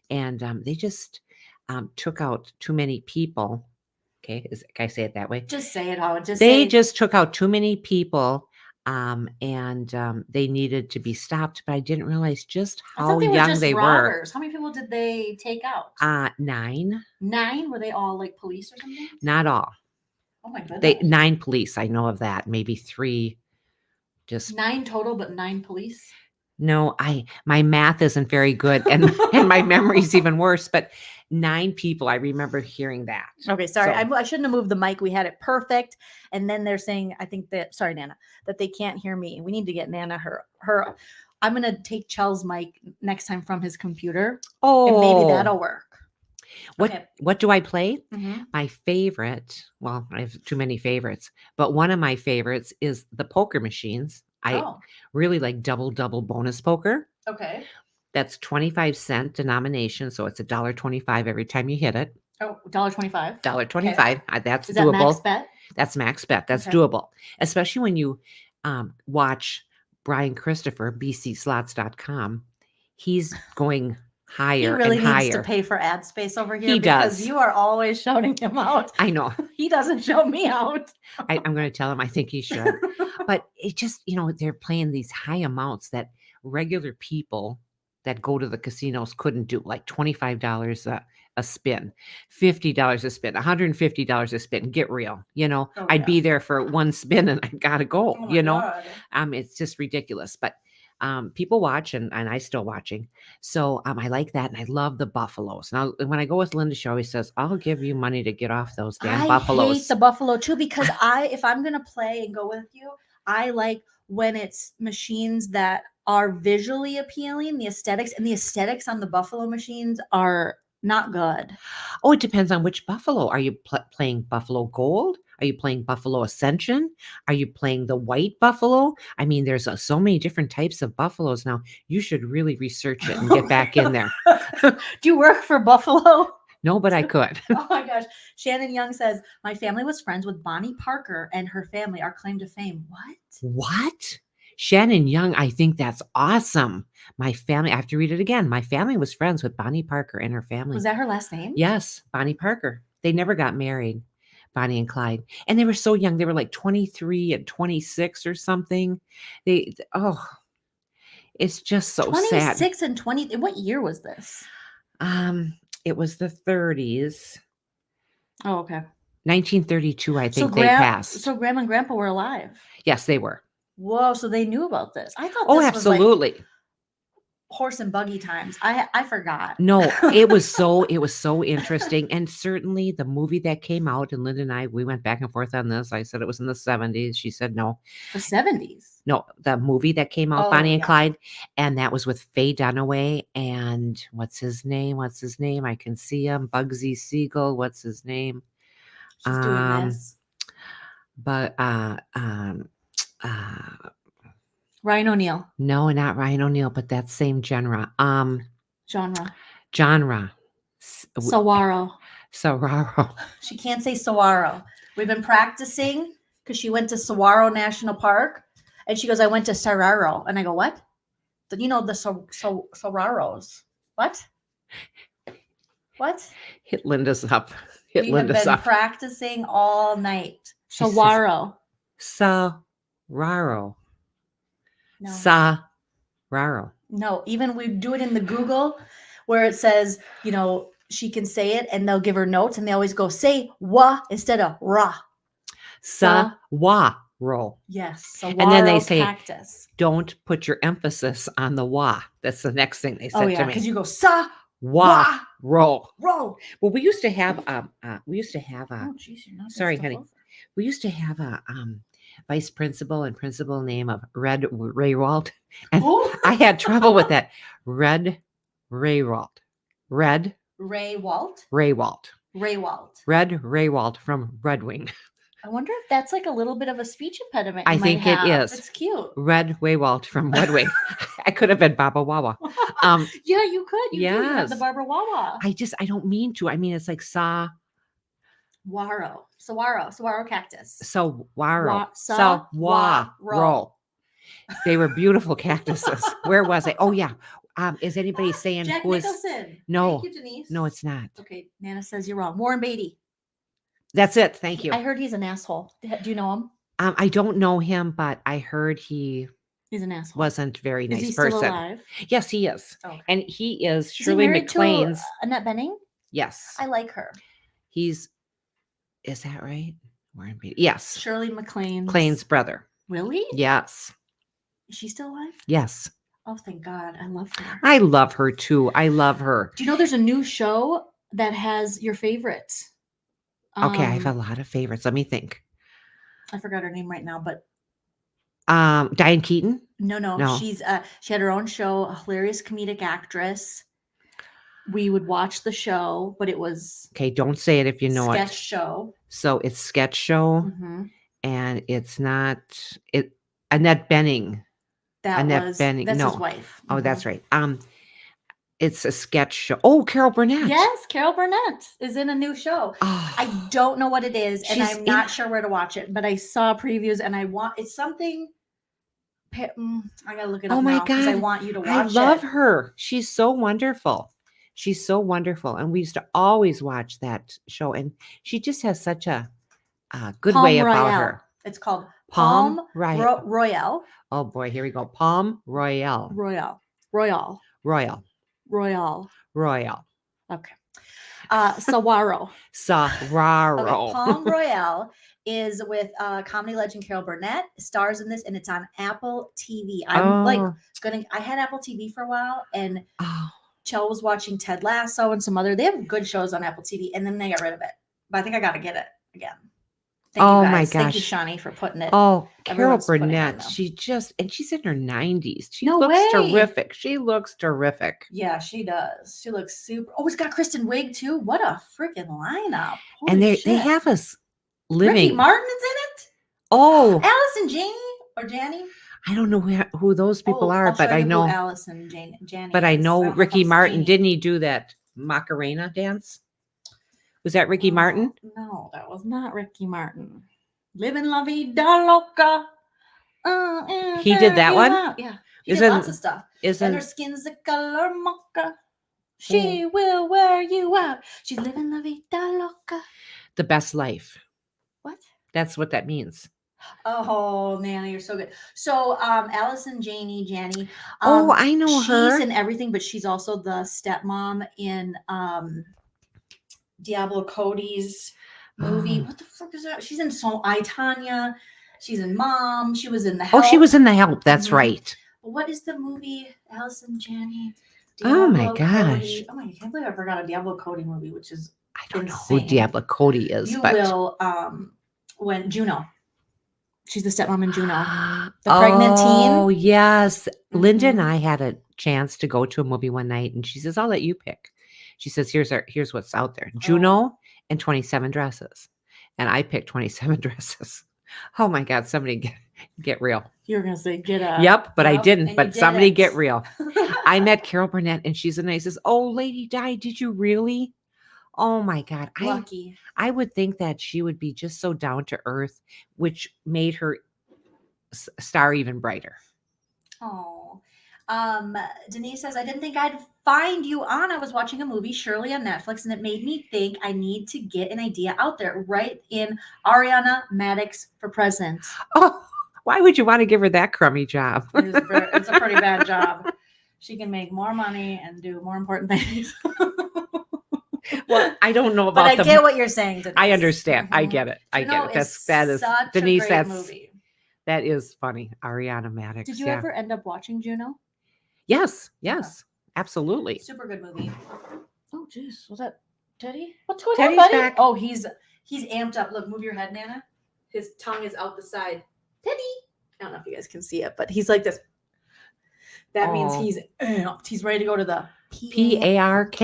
And they just took out too many people. Okay, can I say it that way? Just say it, Howard. They just took out too many people, and they needed to be stopped. But I didn't realize just I how thought they were young just they were. robbers. How many people did they take out? 9, 9? Were they all like police or something? not all. Oh my goodness. 9 police. I know of that. Maybe 3. Just 9 total, but 9 police. no. My math isn't very good, and and my memory's even worse. But 9 people. I remember hearing that. Okay, sorry. So- I shouldn't have moved the mic. We had it perfect. And then they're saying, I think that, sorry, Nana, that they can't hear me. We need to get Nana her. I'm going to take Chel's mic next time from his computer. Oh, And maybe that'll work. What do I play? Mhm. My favorite, well, I have too many favorites, but one of my favorites is the poker machines. I Oh. really like double bonus poker. Okay. That's 25-cent denomination, so it's $1.25 every time you hit it. Oh, $1.25. $1.25. That's Is that doable. max bet? That's max bet. That's Okay. doable, especially when you watch Brian Christopher, bcslots.com. He's going higher He really and needs higher. to pay for ad space over here He because does. you are always shouting him out. I know. He doesn't shout me out. I'm going to tell him I think he should. But it just, they're playing these high amounts that regular people that go to the casinos couldn't do, like $25 a spin, $50 a spin, $150 a spin. Get real. I'd be there for one spin and I got to go, Oh my God. It's just ridiculous. But people watch and I'm still watching. So I like that. And I love the buffaloes. Now, when I go with Linda, she always says, I'll give you money to get off those damn I buffaloes. hate the buffalo too because if I'm gonna play and go with you, I like when it's machines that are visually appealing, the aesthetics on the buffalo machines are not good. Oh, it depends on which buffalo. Are you playing Buffalo Gold? Are you playing Buffalo Ascension? Are you playing the white buffalo? I mean, there's so many different types of buffaloes now. You should really research it and get back in there. Do you work for Buffalo? No, but I could. Oh my gosh. Shannon Young says, my family was friends with Bonnie Parker and her family. Our claim to fame. What? What? Shannon Young, I think that's awesome. My family, I have to read it again. My family was friends with Bonnie Parker and her family. Was that her last name? Yes, Bonnie Parker. They never got married, Bonnie and Clyde. And they were so young. They were like 23 and 26 or something. It's just so 26 sad. and 20. What year was this? It was the 30s. Oh, okay. 1932, I think they passed. So Grandma and Grandpa were alive. Yes, they were. Whoa, so they knew about this. I thought Oh, this absolutely. was like horse and buggy times. I forgot. No, it was so interesting. And certainly the movie that came out, and Linda and I, we went back and forth on this. I said it was in the 70s. She said no. The 70s? No, the movie that came out, Oh, Bonnie and yeah. Clyde, and that was with Faye Dunaway and what's his name? I can see him. Bugsy Siegel. What's his name? She's doing this. But Ryan O'Neal. no, not Ryan O'Neal, but that same genre. Genre. Saguaro. She can't say saguaro. We've been practicing because she went to Saguaro National Park. And she goes, I went to Saguaro. And I go, what? The saguaros. What? Hit Linda's up. We have been practicing all night. Saguaro. Saguaro. No. Saguaro. No, even we do it in the Google where it says, she can say it and they'll give her notes and they always go say wa instead of ra. Saguaro. Yes. And then they say, cactus. don't put your emphasis on the wa. That's the next thing they said Oh, yeah, to me. because you go Wa. Roll. Roll. Well, we used to have Oh, geez, you're not sorry, honey. We used to have a vice principal and principal name of Red Raywalt. And I had trouble with that. Red Raywalt. Red Raywalt. Raywalt. Raywalt. Red Raywalt from Red Wing. I wonder if that's like a little bit of a speech impediment. I you think might it have. is. It's cute. Red Waywalt from Red Wing. I could have been Baba Wawa. Yeah, you could. You do. You have the yes. Barbara Wawa. I don't mean to. I mean, it's like Saguaro cactus. Saguaro. Saguaro. They were beautiful cactuses. Where was I? Oh yeah. Is anybody saying Jack who is? Nicholson. No. Thank you, Denise. No, it's not. Okay, Nana says you're wrong. Warren Beatty. That's it. Thank you. I heard he's an asshole. Do you know him? I don't know him, but I heard he's an asshole. Wasn't very nice is he person. Still alive? Yes, he is. Okay. And he is he Shirley married MacLaine's. to Annette Bening? Yes. I like her. Is that right? Warren Beatty. Yes. Shirley MacLaine's brother. Really? Yes. Is she still alive? Yes. Oh, thank God. I love her. I love her too. I love her. Do you know there's a new show that has your favorites? Okay, I have a lot of favorites. Let me think. I forgot her name right now, but Diane Keaton? No. She's she had her own show, a hilarious comedic actress. We would watch the show, but it was okay. Don't say it if you know sketch it. Show. So it's sketch show, and it's not it. Annette Bening. That's his wife. Oh, that's right. It's a sketch show. Oh, Carol Burnett. Yes, Carol Burnett is in a new show. Oh, I don't know what it is, and she's I'm not sure where to watch it. But I saw previews, and it's something. I gotta look it up. Oh my now, 'cause God! I want you to watch I love it. her. She's so wonderful. She's so wonderful, and we used to always watch that show. And she just has such a good Palm way about Royale. her. It's called Palm Royale. Oh boy, here we go. Palm Royale. Royale. Okay. Saguaro. Saguaro. Okay, Palm Royale is with comedy legend Carol Burnett. Stars in this, and it's on Apple TV. I had Apple TV for a while, and Chell was watching Ted Lasso and some other. They have good shows on Apple TV, and then they got rid of it. But I think I got to get it again. Thank you guys. My gosh. Thank you, Shawnee, for putting it. Oh, Carol Everyone's putting it Burnett. in, She's in her 90s. She No looks way. terrific. She looks terrific. Yeah, she does. She looks super. Oh, it's got Kristen Wiig too. What a freaking lineup! And Holy they shit. have us living. Ricky Martin is in it. Oh, Allison Janney or Janny. I don't know who those people are, but I know Allison Janney. But I know Ricky Martin. Janney. Didn't he do that Macarena dance? Was that Ricky Martin? No, that was not Ricky Martin. Living La Vida Loca. He did that one? Yeah. He did lots of stuff. And her skin's the color mocha. She will wear you out. She's living La Vida Loca. The Best Life. What? That's what that means. Oh, Nana, you're so good. So, Allison Janney. I know her. She's in everything, but she's also the stepmom in Diablo Cody's movie. What the fuck is that? She's in I, Tanya. She's in Mom. She was in The Help. Oh, she was in The Help. That's right. What is the movie? Allison Janney. Oh my gosh. Cody. Oh my! I can't believe I forgot a Diablo Cody movie, which is I don't know who Diablo Cody is. You but... will when Juno. She's the stepmom in Juno. The pregnant teen. Oh yes. Linda and I had a chance to go to a movie one night, and she says, "I'll let you pick." She says, "Here's what's out there: Juno and 27 Dresses," and I picked 27 Dresses. Oh my God! Somebody get real. You were gonna say get up. Yep, but I didn't. And But somebody get real. I met Carol Burnett, and she's the nicest. Oh, Lady Di, did you really? Oh my God! Lucky. I would think that she would be just so down to earth, which made her star even brighter. Oh, Denise says, I didn't think I'd find you on. I was watching a movie, Shirley, on Netflix, and it made me think I need to get an idea out there. Write in Ariana Maddox for president. Oh, why would you want to give her that crummy job? It's a pretty bad job. She can make more money and do more important things. Well, I don't know about but I get what you're saying, Denise. I understand. I get it. I get it. That is such Denise. a great That's movie. That is funny. Ariana Maddox. Did you ever end up watching Juno? Yes, absolutely. Super good movie. Oh, jeez, was that Teddy? What's going Teddy's on, buddy? back. Oh, he's amped up. Look, move your head, Nana. His tongue is out the side. Teddy. I don't know if you guys can see it, but he's like this. That means he's amped. He's ready to go to the PARK.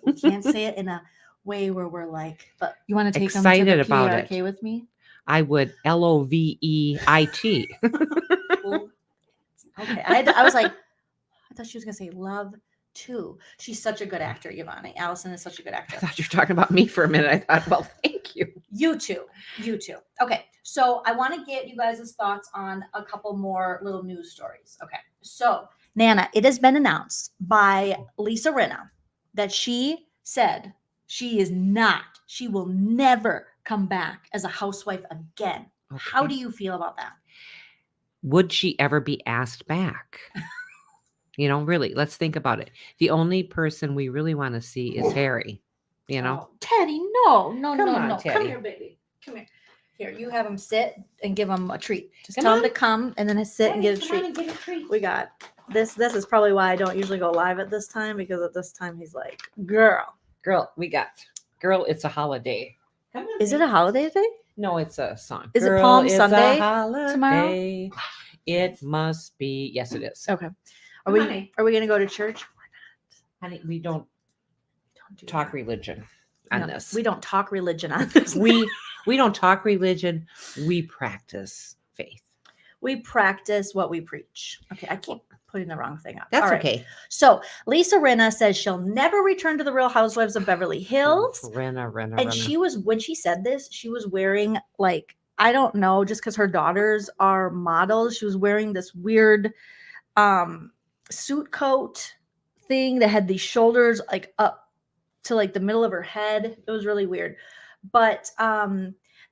We can't say it in a way where we're like, but you want to take excited him to the about PARK it with me? I would LOVEIT. Okay, I was like, I thought she was gonna say love too. She's such a good actor, Giovanni. Allison is such a good I actor. thought you were talking about me for a minute. I thought, well, thank you. You too. Okay, so I want to get you guys' thoughts on a couple more little news stories. Okay, so Nana, it has been announced by Lisa Rinna that she said she will never come back as a housewife again. Okay. How do you feel about that? Would she ever be asked back? Really, let's think about it. The only person we really want to see is Harry. Oh, Teddy, no. Come Come on, Teddy. here, baby. Come here. Here, you have him sit and give him a treat. Just Come tell on. him to come and then sit and get a treat. We got this. This is probably why I don't usually go live at this time, because at this time he's like, girl, It's a holiday. Come on, is it a holiday today? No, it's a song. Is it Palm it's a Sunday holiday. tomorrow? It must be. Yes, it is. Okay. Are Honey. we gonna go to church? Honey, we don't talk religion on this. We don't talk religion on this. We don't talk religion. We practice faith. We practice what we preach. Okay, I keep putting the wrong thing up. That's All right. okay. So Lisa Rinna says she'll never return to the Real Housewives of Beverly Hills. Rinna. And she was, when she said this, she was wearing, like, I don't know, just because her daughters are models, she was wearing this weird suit coat thing that had these shoulders like up to like the middle of her head. It was really weird. But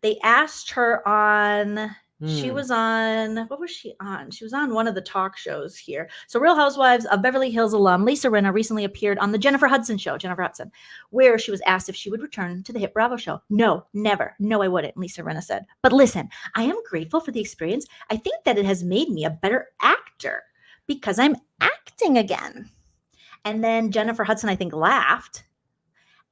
they asked her on, she was on, what was she on? She was on one of the talk shows here. So Real Housewives of Beverly Hills alum Lisa Rinna recently appeared on the Jennifer Hudson show, where she was asked if she would return to the hit Bravo show. No, never. No, I wouldn't, Lisa Rinna said. But listen, I am grateful for the experience. I think that it has made me a better actor because I'm acting again. And then Jennifer Hudson, I think, laughed.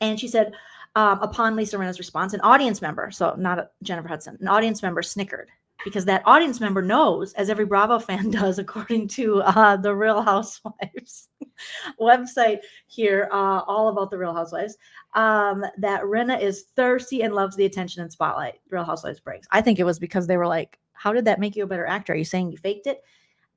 And she said, upon Lisa Rinna's response, an audience member, so not Jennifer Hudson, an audience member snickered. Because that audience member knows, as every Bravo fan does, according to the Real Housewives website here, all about the Real Housewives, that Rinna is thirsty and loves the attention and spotlight. Real Housewives breaks. I think it was because they were like, how did that make you a better actor? Are you saying you faked it?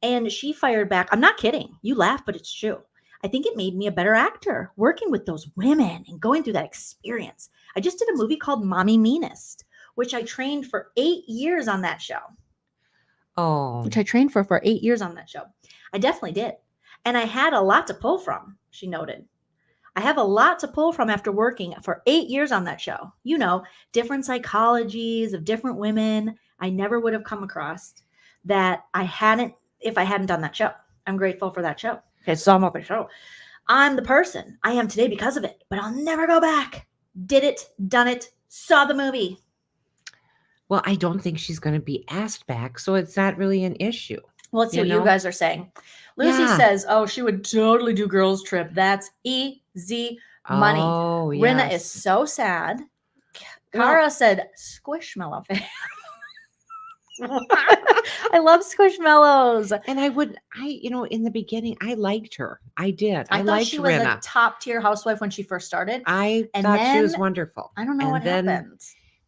And she fired back, I'm not kidding. You laugh, but it's true. I think it made me a better actor, working with those women and going through that experience. I just did a movie called Mommy Meanest, which I trained for 8 years on that show. Oh. Which I trained for 8 years on that show. I definitely did. And I had a lot to pull from, she noted. I have a lot to pull from after working for 8 years on that show. You know, different psychologies of different women I never would have come across that I hadn't, if I hadn't done that show. I'm grateful for that show. Okay, so I'm up a show. I'm the person I am today because of it, but I'll never go back. Did it, done it, saw the movie. Well, I don't think she's going to be asked back, so it's not really an issue. Well, let's see what you guys are saying. Lucy says, oh, she would totally do girls trip. That's easy money. Oh, Rinna yes. is so sad. Cara said, squishmallow fan. I love squishmallows. And in the beginning, I liked her. I did. I thought liked she was Rinna. a top tier housewife when she first started. I thought she was wonderful. I don't know what happened.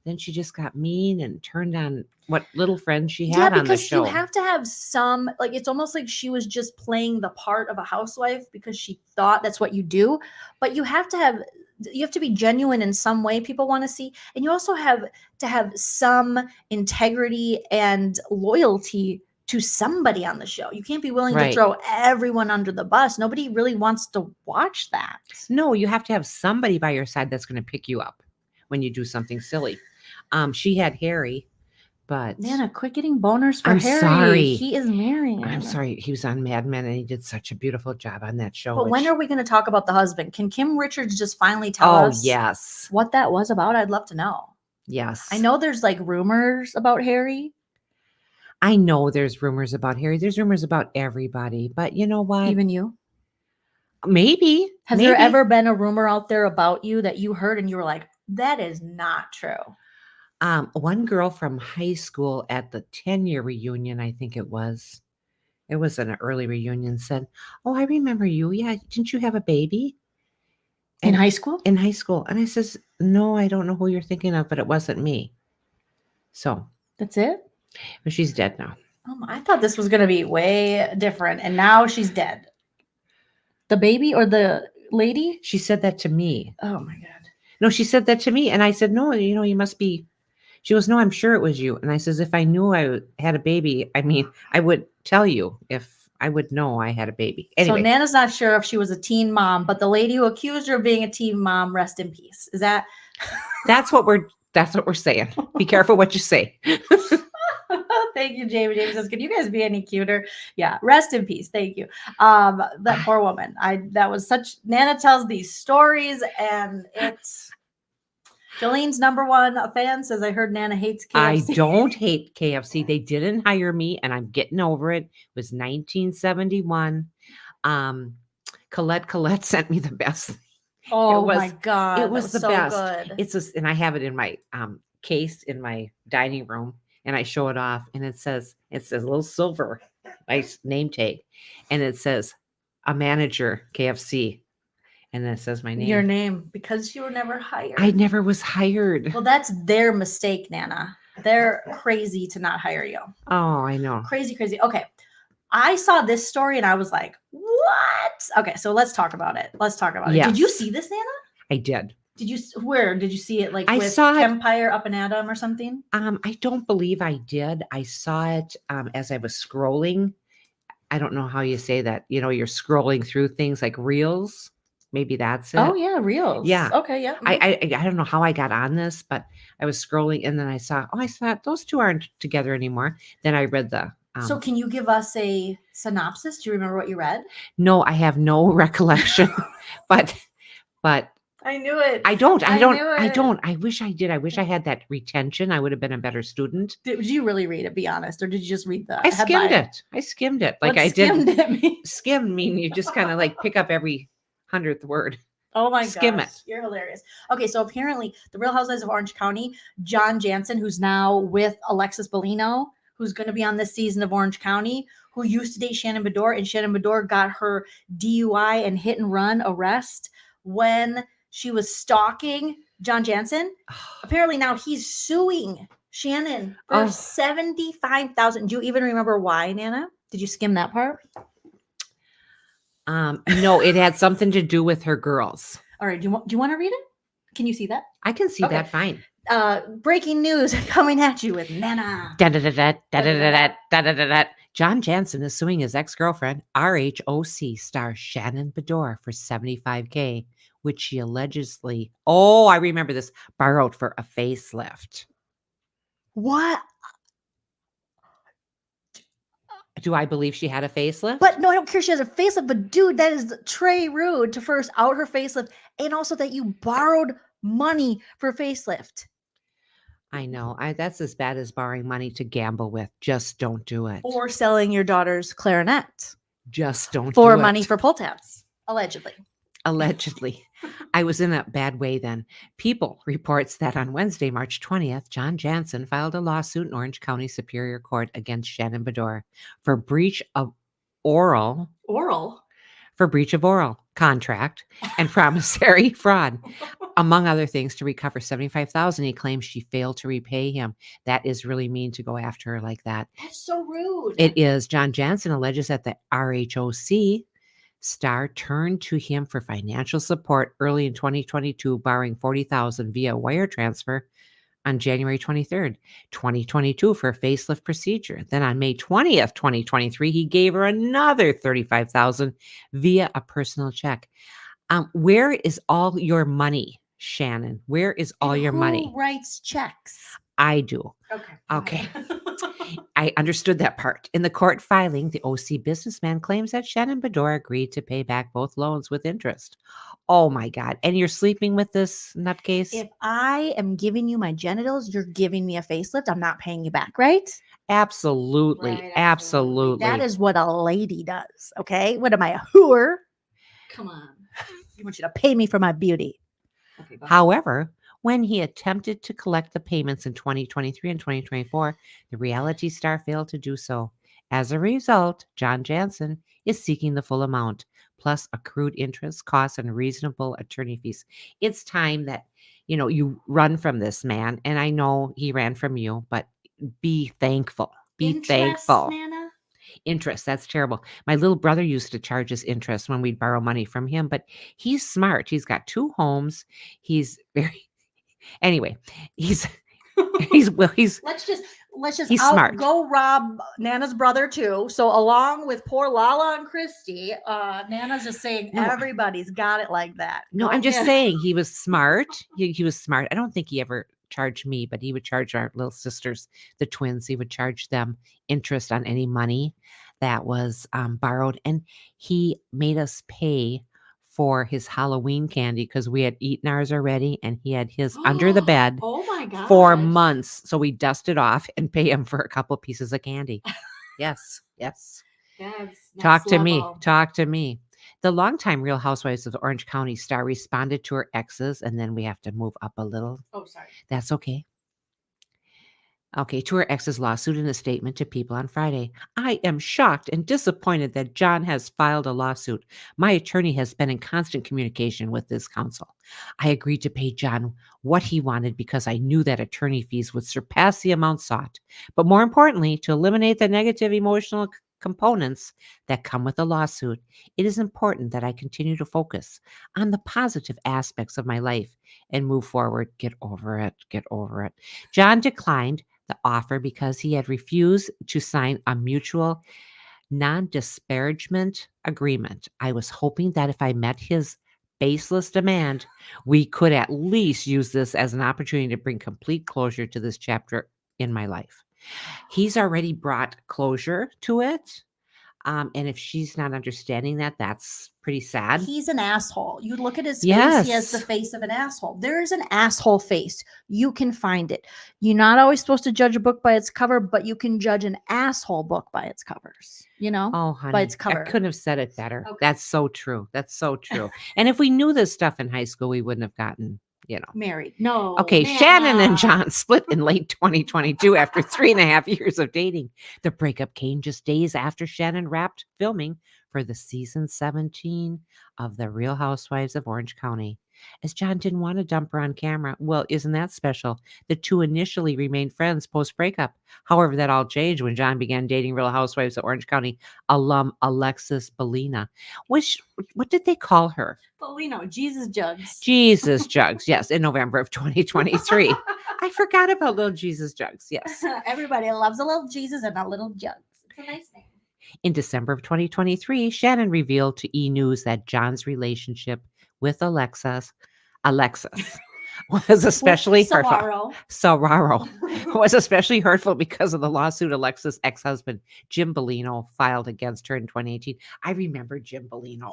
Then she just got mean and turned on what little friends she had on the show. You have to have some, like, it's almost like she was just playing the part of a housewife because she thought that's what you do. But you have to be genuine in some way people want to see. And you also have to have some integrity and loyalty to somebody on the show. You can't be willing to throw everyone under the bus. Nobody really wants to watch that. No, you have to have somebody by your side that's going to pick you up when you do something silly. She had Harry, but Nana, quit getting boners for I'm Harry. sorry. He is married. I'm sorry. He was on Mad Men and he did such a beautiful job on that show. But when are we going to talk about the husband? Can Kim Richards just finally tell us yes. what that was about? I'd love to know. Yes. I know there's like rumors about Harry. I know there's rumors about Harry. There's rumors about everybody. But you know what? Even you? Maybe. Has there ever been a rumor out there about you that you heard and you were like, that is not true? One girl from high school at the 10-year reunion, I think it was an early reunion, said, oh, I remember you. Yeah. Didn't you have a baby? In high school? In high school. And I says, no, I don't know who you're thinking of, but it wasn't me. So That's it? but she's dead now. I thought this was going to be way different, and now she's dead. The baby or the lady? She said that to me. Oh my God. No, she said that to me. And I said, no, you must be. She goes, no, I'm sure it was you. And I says, if I knew I had a baby, I mean, I would tell you if I would know I had a baby. Anyway. So Nana's not sure if she was a teen mom, but the lady who accused her of being a teen mom, rest in peace. Is that? That's what we're saying. Be careful what you say. Thank you, Jamie. Jamie says, "Can you guys be any cuter?" Yeah, rest in peace. Thank you. That poor woman. That was such. Nana tells these stories, and it's Jolene's number one fan says, "I heard Nana hates KFC." I don't hate KFC. They didn't hire me, and I'm getting over it. It was 1971. Colette sent me the best. Oh my God, it was the so best. good. And I have it in my case in my dining room. And I show it off, and it says a little silver, nice name tag, and it says a manager KFC, and then it says my name. Your name, because you were never hired. I never was hired. Well, that's their mistake, Nana. They're crazy to not hire you. Oh, I know. Crazy. Okay, I saw this story and I was like, "What?" Okay, so let's talk about it. Yes. Did you see this, Nana? I did. Where did you see it? Like I with saw it- Empire Up and Adam or something? I don't believe I did. I saw it as I was scrolling. I don't know how you say that. You're scrolling through things like reels. Maybe that's it. Oh yeah, reels. Yeah. Okay. Yeah. I don't know how I got on this, but I was scrolling and then I saw those two aren't together anymore. Then I read the. So can you give us a synopsis? Do you remember what you read? No, I have no recollection, but I knew it. I don't. knew I it. don't. I wish I did. I wish I had that retention. I would have been a better student. Did you really read it? Be honest, or did you just read the? I skimmed headline? it. I skimmed it. Like What I skimmed did. it mean? Skim mean you just kind of like pick up every 100th word. Oh my Skim gosh, it. you're hilarious. Okay, so apparently the Real Housewives of Orange County, John Jansen, who's now with Alexis Bellino, who's going to be on this season of Orange County, who used to date Shannon Beador, and Shannon Beador got her DUI and hit and run arrest when she was stalking John Jansen. Apparently now he's suing Shannon for $75,000. Do you even remember why, Nana? Did you skim that part? No, it had something to do with her girls. All right. Do you want to read it? Can you see that? I can see that fine. Breaking news coming at you with Nana. John Jansen is suing his ex-girlfriend, RHOC star Shannon Beador, for $75,000, which she allegedly, I remember this, borrowed for a facelift. What? Do I believe she had a facelift? But no, I don't care. She has a facelift. But dude, that is Trey rude to first out her facelift, and also that you borrowed money for a facelift. I know. That's as bad as borrowing money to gamble with. Just don't do it. Or selling your daughter's clarinet. Just don't for do it. money for pull tabs, allegedly. Allegedly. I was in a bad way then. People reports that on Wednesday, March 20th, John Jansen filed a lawsuit in Orange County Superior Court against Shannon Beador for breach of oral contract and promissory fraud, among other things, to recover $75,000. He claims she failed to repay him. That is really mean to go after her like that. That's so rude. It is. John Jansen alleges that the RHOC star turned to him for financial support early in 2022, borrowing $40,000 via wire transfer on January 23rd, 2022 for a facelift procedure. Then on May 20th, 2023, he gave her another $35,000 via a personal check. Where is all your money, Shannon? Where is all your money? Who writes checks? I do. Okay. I understood that part. In the court filing, the OC businessman claims that Shannon Beador agreed to pay back both loans with interest. Oh my God. And you're sleeping with this nutcase? If I am giving you my genitals, you're giving me a facelift. I'm not paying you back, right? Absolutely. Right, absolutely. That is what a lady does. Okay. What am I, a whore? Come on. I want you to pay me for my beauty. Okay, however, when he attempted to collect the payments in 2023 and 2024, the reality star failed to do so. As a result, John Jansen is seeking the full amount, plus accrued interest, costs, and reasonable attorney fees. It's time that, you run from this man, and I know he ran from you, but be thankful. Be thankful. Nana? Interest, that's terrible. My little brother used to charge us interest when we'd borrow money from him, but he's smart. He's got 2 homes. He's very anyway, he's Let's just he's smart. go rob Nana's brother too. So along with poor Lala and Christy, Nana's just saying everybody's got it like that. No, I'm just saying he was smart. He was smart. I don't think he ever charged me, but he would charge our little sisters, the twins. He would charge them interest on any money that was borrowed, and he made us pay for his Halloween candy because we had eaten ours already, and he had his under the bed Oh my god! for months. So we dusted off and pay him for a couple pieces of candy. Yes. Talk to me. The longtime Real Housewives of Orange County star responded to her exes, and then we have to move up a little. Oh, sorry. That's okay. Okay, to her ex's lawsuit in a statement to People on Friday. I am shocked and disappointed that John has filed a lawsuit. My attorney has been in constant communication with this counsel. I agreed to pay John what he wanted because I knew that attorney fees would surpass the amount sought. But more importantly, to eliminate the negative emotional components that come with a lawsuit, it is important that I continue to focus on the positive aspects of my life and move forward. Get over it. John declined the offer because he had refused to sign a mutual non-disparagement agreement. I was hoping that if I met his baseless demand, we could at least use this as an opportunity to bring complete closure to this chapter in my life. He's already brought closure to it. And if she's not understanding that, that's pretty sad. He's an asshole. You look at his face, Yes. he has the face of an asshole. There is an asshole face. You can find it. You're not always supposed to judge a book by its cover, but you can judge an asshole book by its covers, Oh, honey, by its cover. I couldn't have said it better. Okay. That's so true. And if we knew this stuff in high school, we wouldn't have gotten, Married. No. Okay, Nana. Shannon and John split in late 2022 after 3.5 years of dating. The breakup came just days after Shannon wrapped filming for the season 17 of The Real Housewives of Orange County. As John didn't want to dump her on camera. Well, isn't that special? The two initially remained friends post-breakup. However, that all changed when John began dating Real Housewives of Orange County alum Alexis Bellina. What did they call her? Bellino, Jesus Jugs. Jesus Jugs, yes, in November of 2023. I forgot about little Jesus Jugs, yes. Everybody loves a little Jesus and a little Jugs. It's a nice name. In December of 2023, Shannon revealed to E! News that John's relationship with Alexis was especially hurtful. Soraro was especially hurtful because of the lawsuit Alexis' ex-husband Jim Bellino filed against her in 2018. I remember Jim Bellino.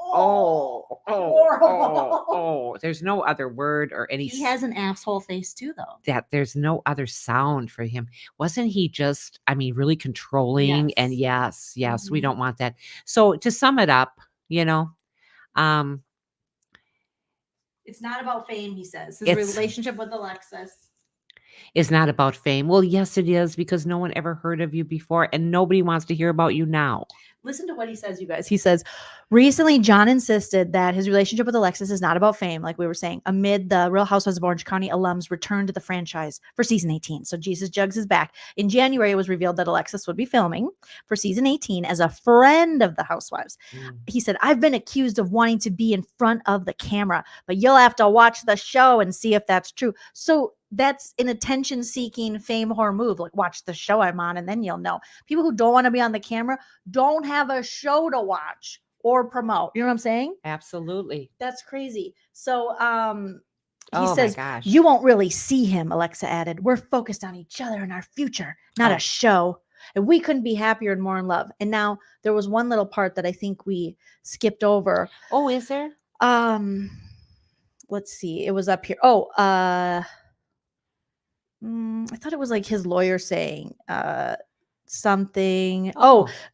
Oh, there's no other word or any. He has an asshole face too, though. That there's no other sound for him. Wasn't he just, really controlling? Yes. And yes, we don't want that. So to sum it up, it's not about fame, he says. His relationship with Alexis is not about fame. Well, yes, it is, because no one ever heard of you before and nobody wants to hear about you now. Listen to what he says, you guys. He says, recently, John insisted that his relationship with Alexis is not about fame, like we were saying, amid the Real Housewives of Orange County alums' return to the franchise for season 18. So Jesus Jugs is back. In January, it was revealed that Alexis would be filming for season 18 as a friend of the Housewives. He said, I've been accused of wanting to be in front of the camera, but you'll have to watch the show and see if that's true. So that's an attention-seeking fame whore move. Like, watch the show I'm on, and then you'll know. People who don't want to be on the camera don't have a show to watch or promote. You know what I'm saying? Absolutely. That's crazy. So he Oh says, my gosh. you won't really see him, Alexa added. We're focused on each other and our future, not a show. And we couldn't be happier and more in love. And now there was one little part that I think we skipped over. Oh, is there? Let's see. It was up here. I thought it was like his lawyer saying something.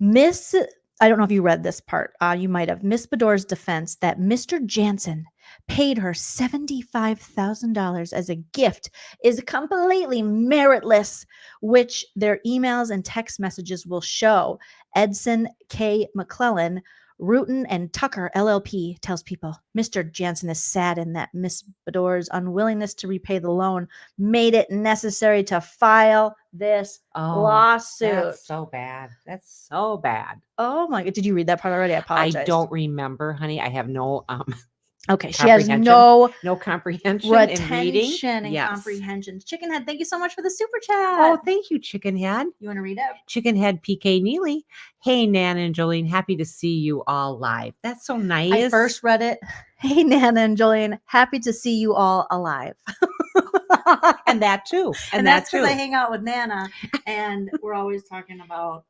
Miss, I don't know if you read this part. You might have. Miss Beador's defense that Mr. Jansen paid her $75,000 as a gift is completely meritless, which their emails and text messages will show. Edson K. McClellan Rutan and Tucker LLP tells people Mr. Jansen is saddened that Miss Beador's unwillingness to repay the loan made it necessary to file this lawsuit. That's so bad. That's so bad. Oh my God. Did you read that part already? I apologize. I don't remember, honey. I have no Okay, she has no comprehension in reading. retention and comprehension. Chickenhead, thank you so much for the super chat. Oh, thank you, Chickenhead. You want to read it? Chickenhead PK Neely. Hey, Nana and Jolene, happy to see you all live. That's so nice. I first read it. Hey, Nana and Jolene, happy to see you all alive. And that too. And that's because I hang out with Nana, and we're always talking about,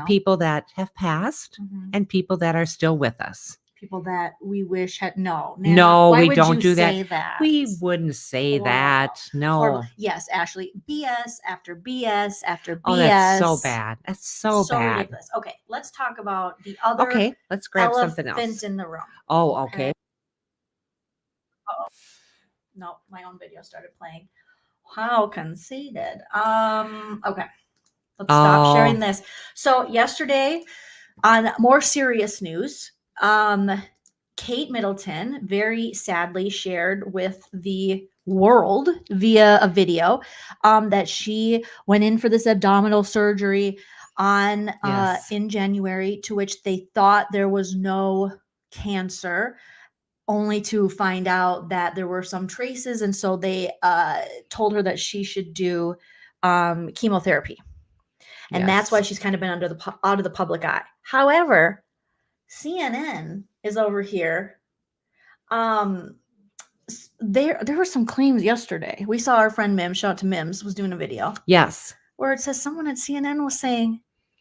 people that have passed and people that are still with us. People that we wish had Nana, no, why we would don't you do say that. We wouldn't say that. No. Yes, Ashley. BS after BS after BS. Oh, that's so bad. That's so bad. Ridiculous. Okay, let's talk about the other. Okay, let's grab something else. Elephant in the room. Oh, okay. Uh-oh. No, my own video started playing. How conceited. Okay. Let's stop sharing this. So yesterday, on more serious news, Kate Middleton very sadly shared with the world via a video that she went in for this abdominal surgery on in January, to which they thought there was no cancer, only to find out that there were some traces, and so they told her that she should do chemotherapy, and that's why she's kind of been out of the public eye. However, CNN is over here. There were some claims yesterday. We saw our friend Mims, shout out to Mims, was doing a video. Yes. Where it says someone at CNN was saying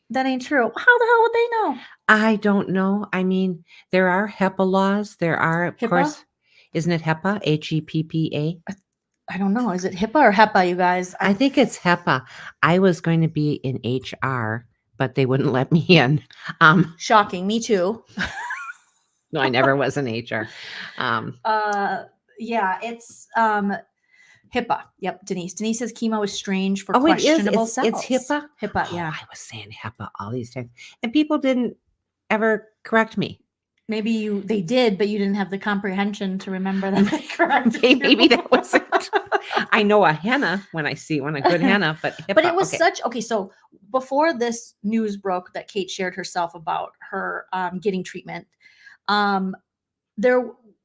that ain't true. How the hell would they know? I don't know. I mean, there are HIPAA laws. There are, of course, isn't it HEPA? HEPPA? I don't know. Is it HIPAA or HEPA, you guys? I think it's HEPA. I was going to be in HR, but they wouldn't let me in. Shocking. Me too. No, I never was in HR. Yeah, it's HIPAA. Yep, Denise. Denise says chemo is strange for questionable cells. It's HIPAA? HIPAA, yeah. I was saying HIPAA all these times, and people didn't ever correct me. Maybe they did, but you didn't have the comprehension to remember that they corrected you. Maybe that was it. I know a henna when I see one, a good henna, but HIPAA, but it was so before this news broke that Kate shared herself about her getting treatment,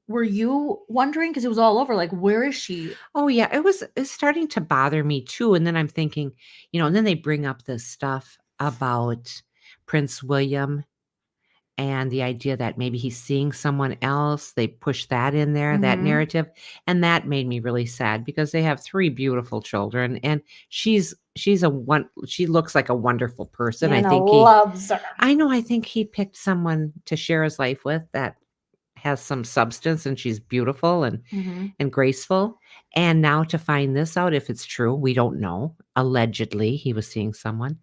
were you wondering, because it was all over, like, where is she? Oh yeah, it's starting to bother me too. And then I'm thinking, and then they bring up this stuff about Prince William and the idea that maybe he's seeing someone else. They push that in there, that narrative. And that made me really sad, because they have 3 beautiful children, and she looks like a wonderful person. And I think he loves her. I know. I think he picked someone to share his life with that has some substance, and she's beautiful and graceful. And now to find this out, if it's true, we don't know. Allegedly, he was seeing someone.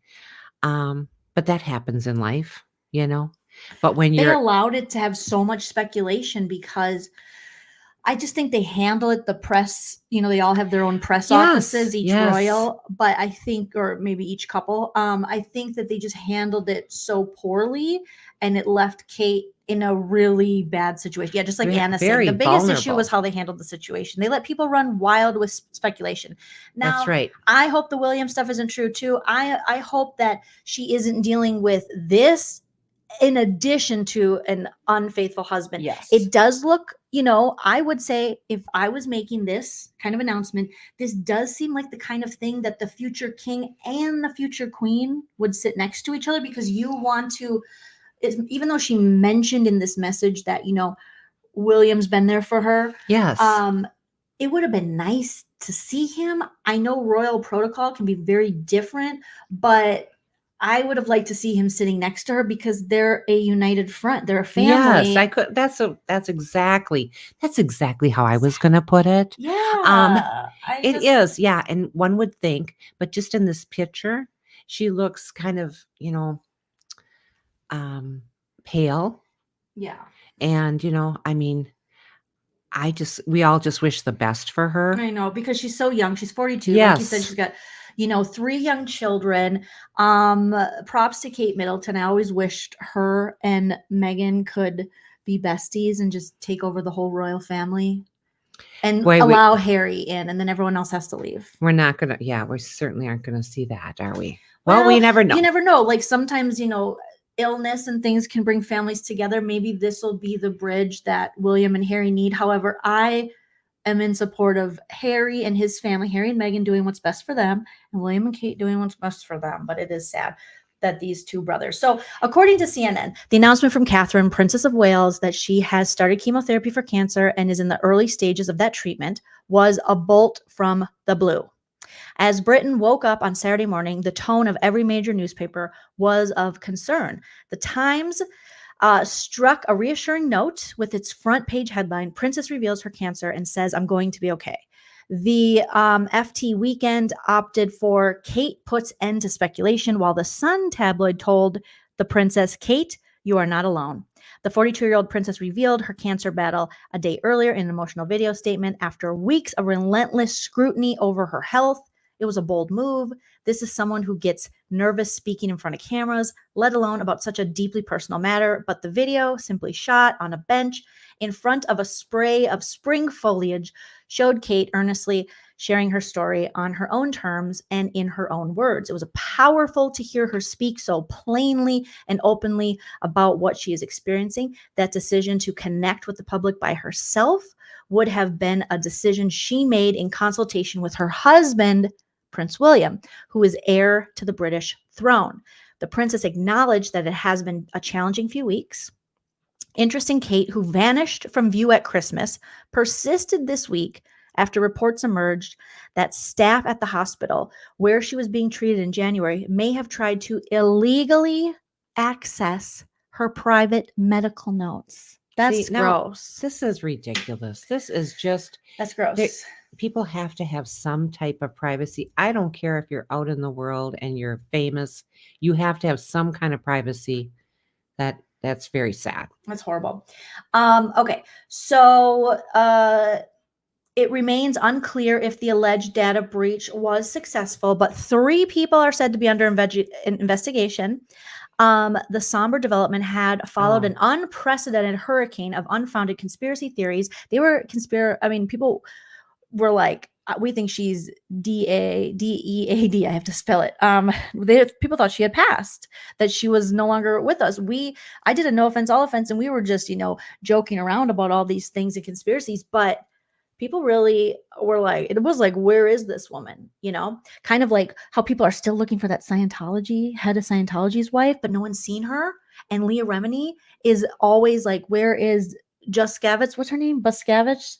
But that happens in life, But when they allowed it to have so much speculation, because I just think they handle it. The press, they all have their own press offices, each royal, but I think, or maybe each couple. I think that they just handled it so poorly, and it left Kate in a really bad situation. Yeah, just like Anna said, the biggest issue was how they handled the situation. They let people run wild with speculation. Now, that's right. I hope the Williams stuff isn't true too. I hope that she isn't dealing with this in addition to an unfaithful husband. Yes. It does look, I would say, if I was making this kind of announcement, this does seem like the kind of thing that the future king and the future queen would sit next to each other, because you want to, even though she mentioned in this message that, William's been there for her. Yes. It would have been nice to see him. I know royal protocol can be very different, but I would have liked to see him sitting next to her, because they're a united front. They're a family. Yes, I could. That's exactly how I was going to put it. Yeah. It is. Yeah. And one would think, but just in this picture, she looks kind of, pale. Yeah. And, we all just wish the best for her. I know, because she's so young. She's 42. Yes. Like you said, she's got 3 young children. Props to Kate Middleton. I always wished her and Meghan could be besties and just take over the whole royal family and allow Harry in, and then everyone else has to leave. We're not gonna. Yeah, we certainly aren't gonna see that, are we? Well, we never know. You never know. Like sometimes, illness and things can bring families together. Maybe this will be the bridge that William and Harry need. However, I am in support of Harry and his family, Harry and Meghan doing what's best for them, and William and Kate doing what's best for them. But it is sad that these two brothers. So according to CNN, the announcement from Catherine, Princess of Wales, that she has started chemotherapy for cancer and is in the early stages of that treatment was a bolt from the blue. As Britain woke up on Saturday morning, the tone of every major newspaper was of concern. The Times struck a reassuring note with its front page headline, Princess reveals her cancer and says, I'm going to be okay. The FT Weekend opted for Kate puts end to speculation, while the Sun tabloid told the princess, Kate, you are not alone. The 42-year-old princess revealed her cancer battle a day earlier in an emotional video statement after weeks of relentless scrutiny over her health. It was a bold move. This is someone who gets nervous speaking in front of cameras, let alone about such a deeply personal matter. But the video, simply shot on a bench in front of a spray of spring foliage, showed Kate earnestly sharing her story on her own terms and in her own words. It was powerful to hear her speak so plainly and openly about what she is experiencing. That decision to connect with the public by herself would have been a decision she made in consultation with her husband, Prince William, who is heir to the British throne. The princess acknowledged that it has been a challenging few weeks. Interesting, Kate, who vanished from view at Christmas, persisted this week after reports emerged that staff at the hospital where she was being treated in January may have tried to illegally access her private medical notes. That's gross. This is ridiculous. This is just... That's gross. People have to have some type of privacy. I don't care if you're out in the world and you're famous. You have to have some kind of privacy. That's very sad. That's horrible. Okay, so it remains unclear if the alleged data breach was successful, but 3 people are said to be under investigation. The somber development had followed an unprecedented hurricane of unfounded conspiracy theories. They were people were like, we think she's DEAD. I have to spell it. People thought she had passed, that she was no longer with us. I did a no offense, all offense, and we were just, joking around about all these things and conspiracies, but people really were like, it was like, where is this woman? Kind of like how people are still looking for that head of Scientology's wife, but no one's seen her. And Leah Remini is always like, where is Juskavich? What's her name? Buskavich?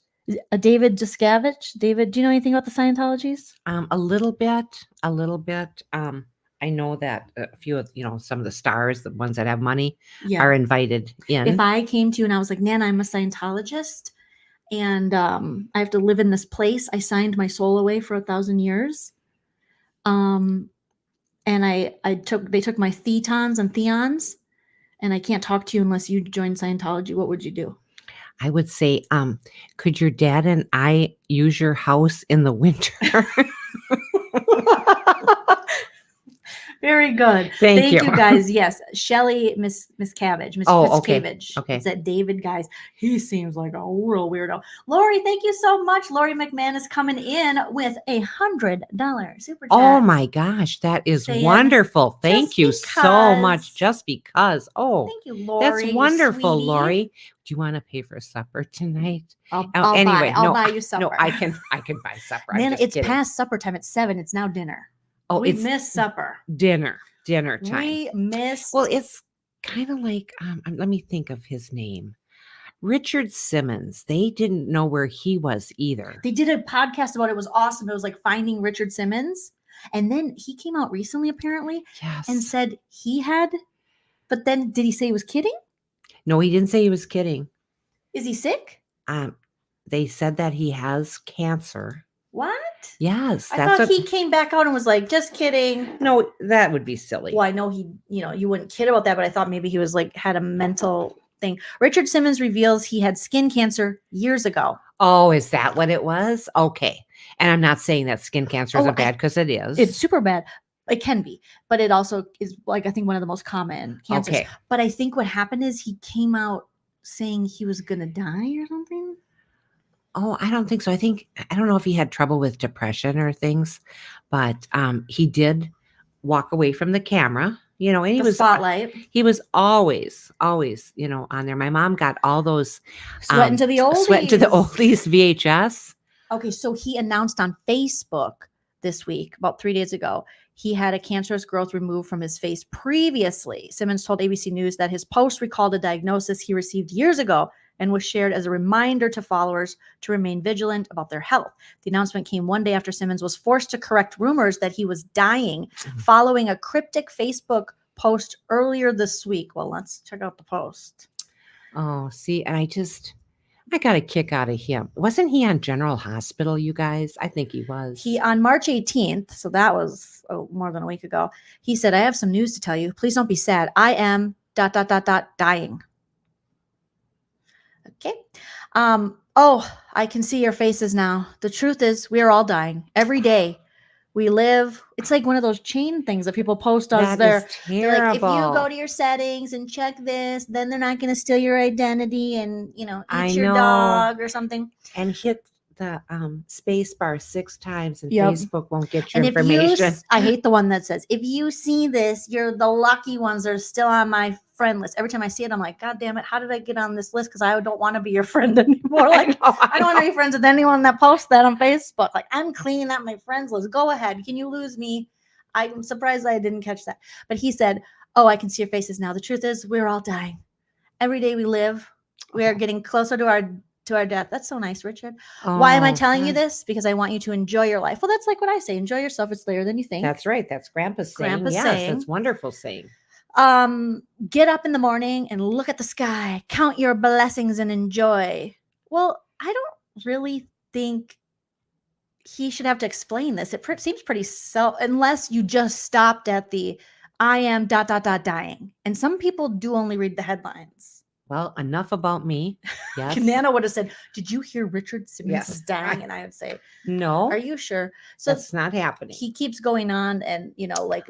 David Juskavich? David, do you know anything about the Scientologies? A little bit. I know that a few of, some of the stars, the ones that have money, are invited in. If I came to you and I was like, Nana, I'm a Scientologist, and I have to live in this place. I signed my soul away for 1,000 years. And they took my thetons and theons, and I can't talk to you unless you join Scientology. What would you do? I would say, could your dad and I use your house in the winter? Very good. Thank you guys. Yes. Shelly, Miss Cabbage. Miss Cabbage. Okay. It's that David, guys. He seems like a real weirdo. Lori, thank you so much. Lori McMahon is coming in with $100 super chat. Oh my gosh, that is wonderful. Thank you so much. Just because. Oh, thank you, Lori. That's wonderful, sweetie. Lori. Do you want to pay for supper tonight? I'll buy you supper. No, I can buy supper. Man, it's past supper time. It's 7. It's now dinner. Oh, we missed supper. Dinner time. We missed. Well, it's kind of like, let me think of his name. Richard Simmons. They didn't know where he was either. They did a podcast about it. It was awesome. It was like finding Richard Simmons. And then he came out recently, apparently, and said he had, but then did he say he was kidding? No, he didn't say he was kidding. Is he sick? They said that he has cancer. What? Yes. I thought he came back out and was like, just kidding. No, that would be silly. Well, I know he, you wouldn't kid about that, but I thought maybe he was like, had a mental thing. Richard Simmons reveals he had skin cancer years ago. Oh, is that what it was? Okay. And I'm not saying that skin cancer isn't bad, because it is. It's super bad. It can be, but it also is, like, I think one of the most common cancers. Okay. But I think what happened is he came out saying he was going to die or something. Oh, I don't think so. I don't know if he had trouble with depression or things, but he did walk away from the camera, and he was spotlight. He was always, on there. My mom got all those Sweating to the oldies. VHS. Okay, so he announced on Facebook this week, about 3 days ago, he had a cancerous growth removed from his face previously. Simmons told ABC News that his post recalled a diagnosis he received years ago and was shared as a reminder to followers to remain vigilant about their health. The announcement came one day after Simmons was forced to correct rumors that he was dying following a cryptic Facebook post earlier this week. Well, let's check out the post. Oh, see, and I got a kick out of him. Wasn't he on General Hospital, you guys? I think he was. He, on March 18th, so that was more than a week ago, he said, "I have some news to tell you. Please don't be sad. I am ... dying." Okay. I can see your faces now. The truth is, we are all dying every day. We live. It's like one of those chain things that people post us there. They're like, if you go to your settings and check this, then they're not going to steal your identity and eat your dog or something. And hit the space bar 6 times, and Yep. Facebook won't get your And information. I hate the one that says, if you see this, you're the lucky ones that are still on my friend list. Every time I see it, I'm like, God damn it, how did I get on this list? Because I don't want to be your friend anymore. Like, I don't want to be friends with anyone that posts that on Facebook. Like, I'm cleaning up my friends list. Go ahead. Can you lose me? I'm surprised I didn't catch that. But he said, I can see your faces now. The truth is, we're all dying. Every day we live, we are getting closer to our death. That's so nice, Richard. Why am I telling you this? Because I want you to enjoy your life. Well, that's like what I say. Enjoy yourself. It's later than you think. That's right. That's Grandpa's saying. Grandpa's yes, saying. that's wonderful saying. Get up in the morning and look at the sky, count your blessings and enjoy. Well, I don't really think he should have to explain this. It seems pretty unless you just stopped at the I am ... dying. And some people do only read the headlines. Well, enough about me. Yes. Nana would have said, "Did you hear Richard Simmons is dying?" And I would say, "No." Are you sure? So that's not happening. He keeps going on and,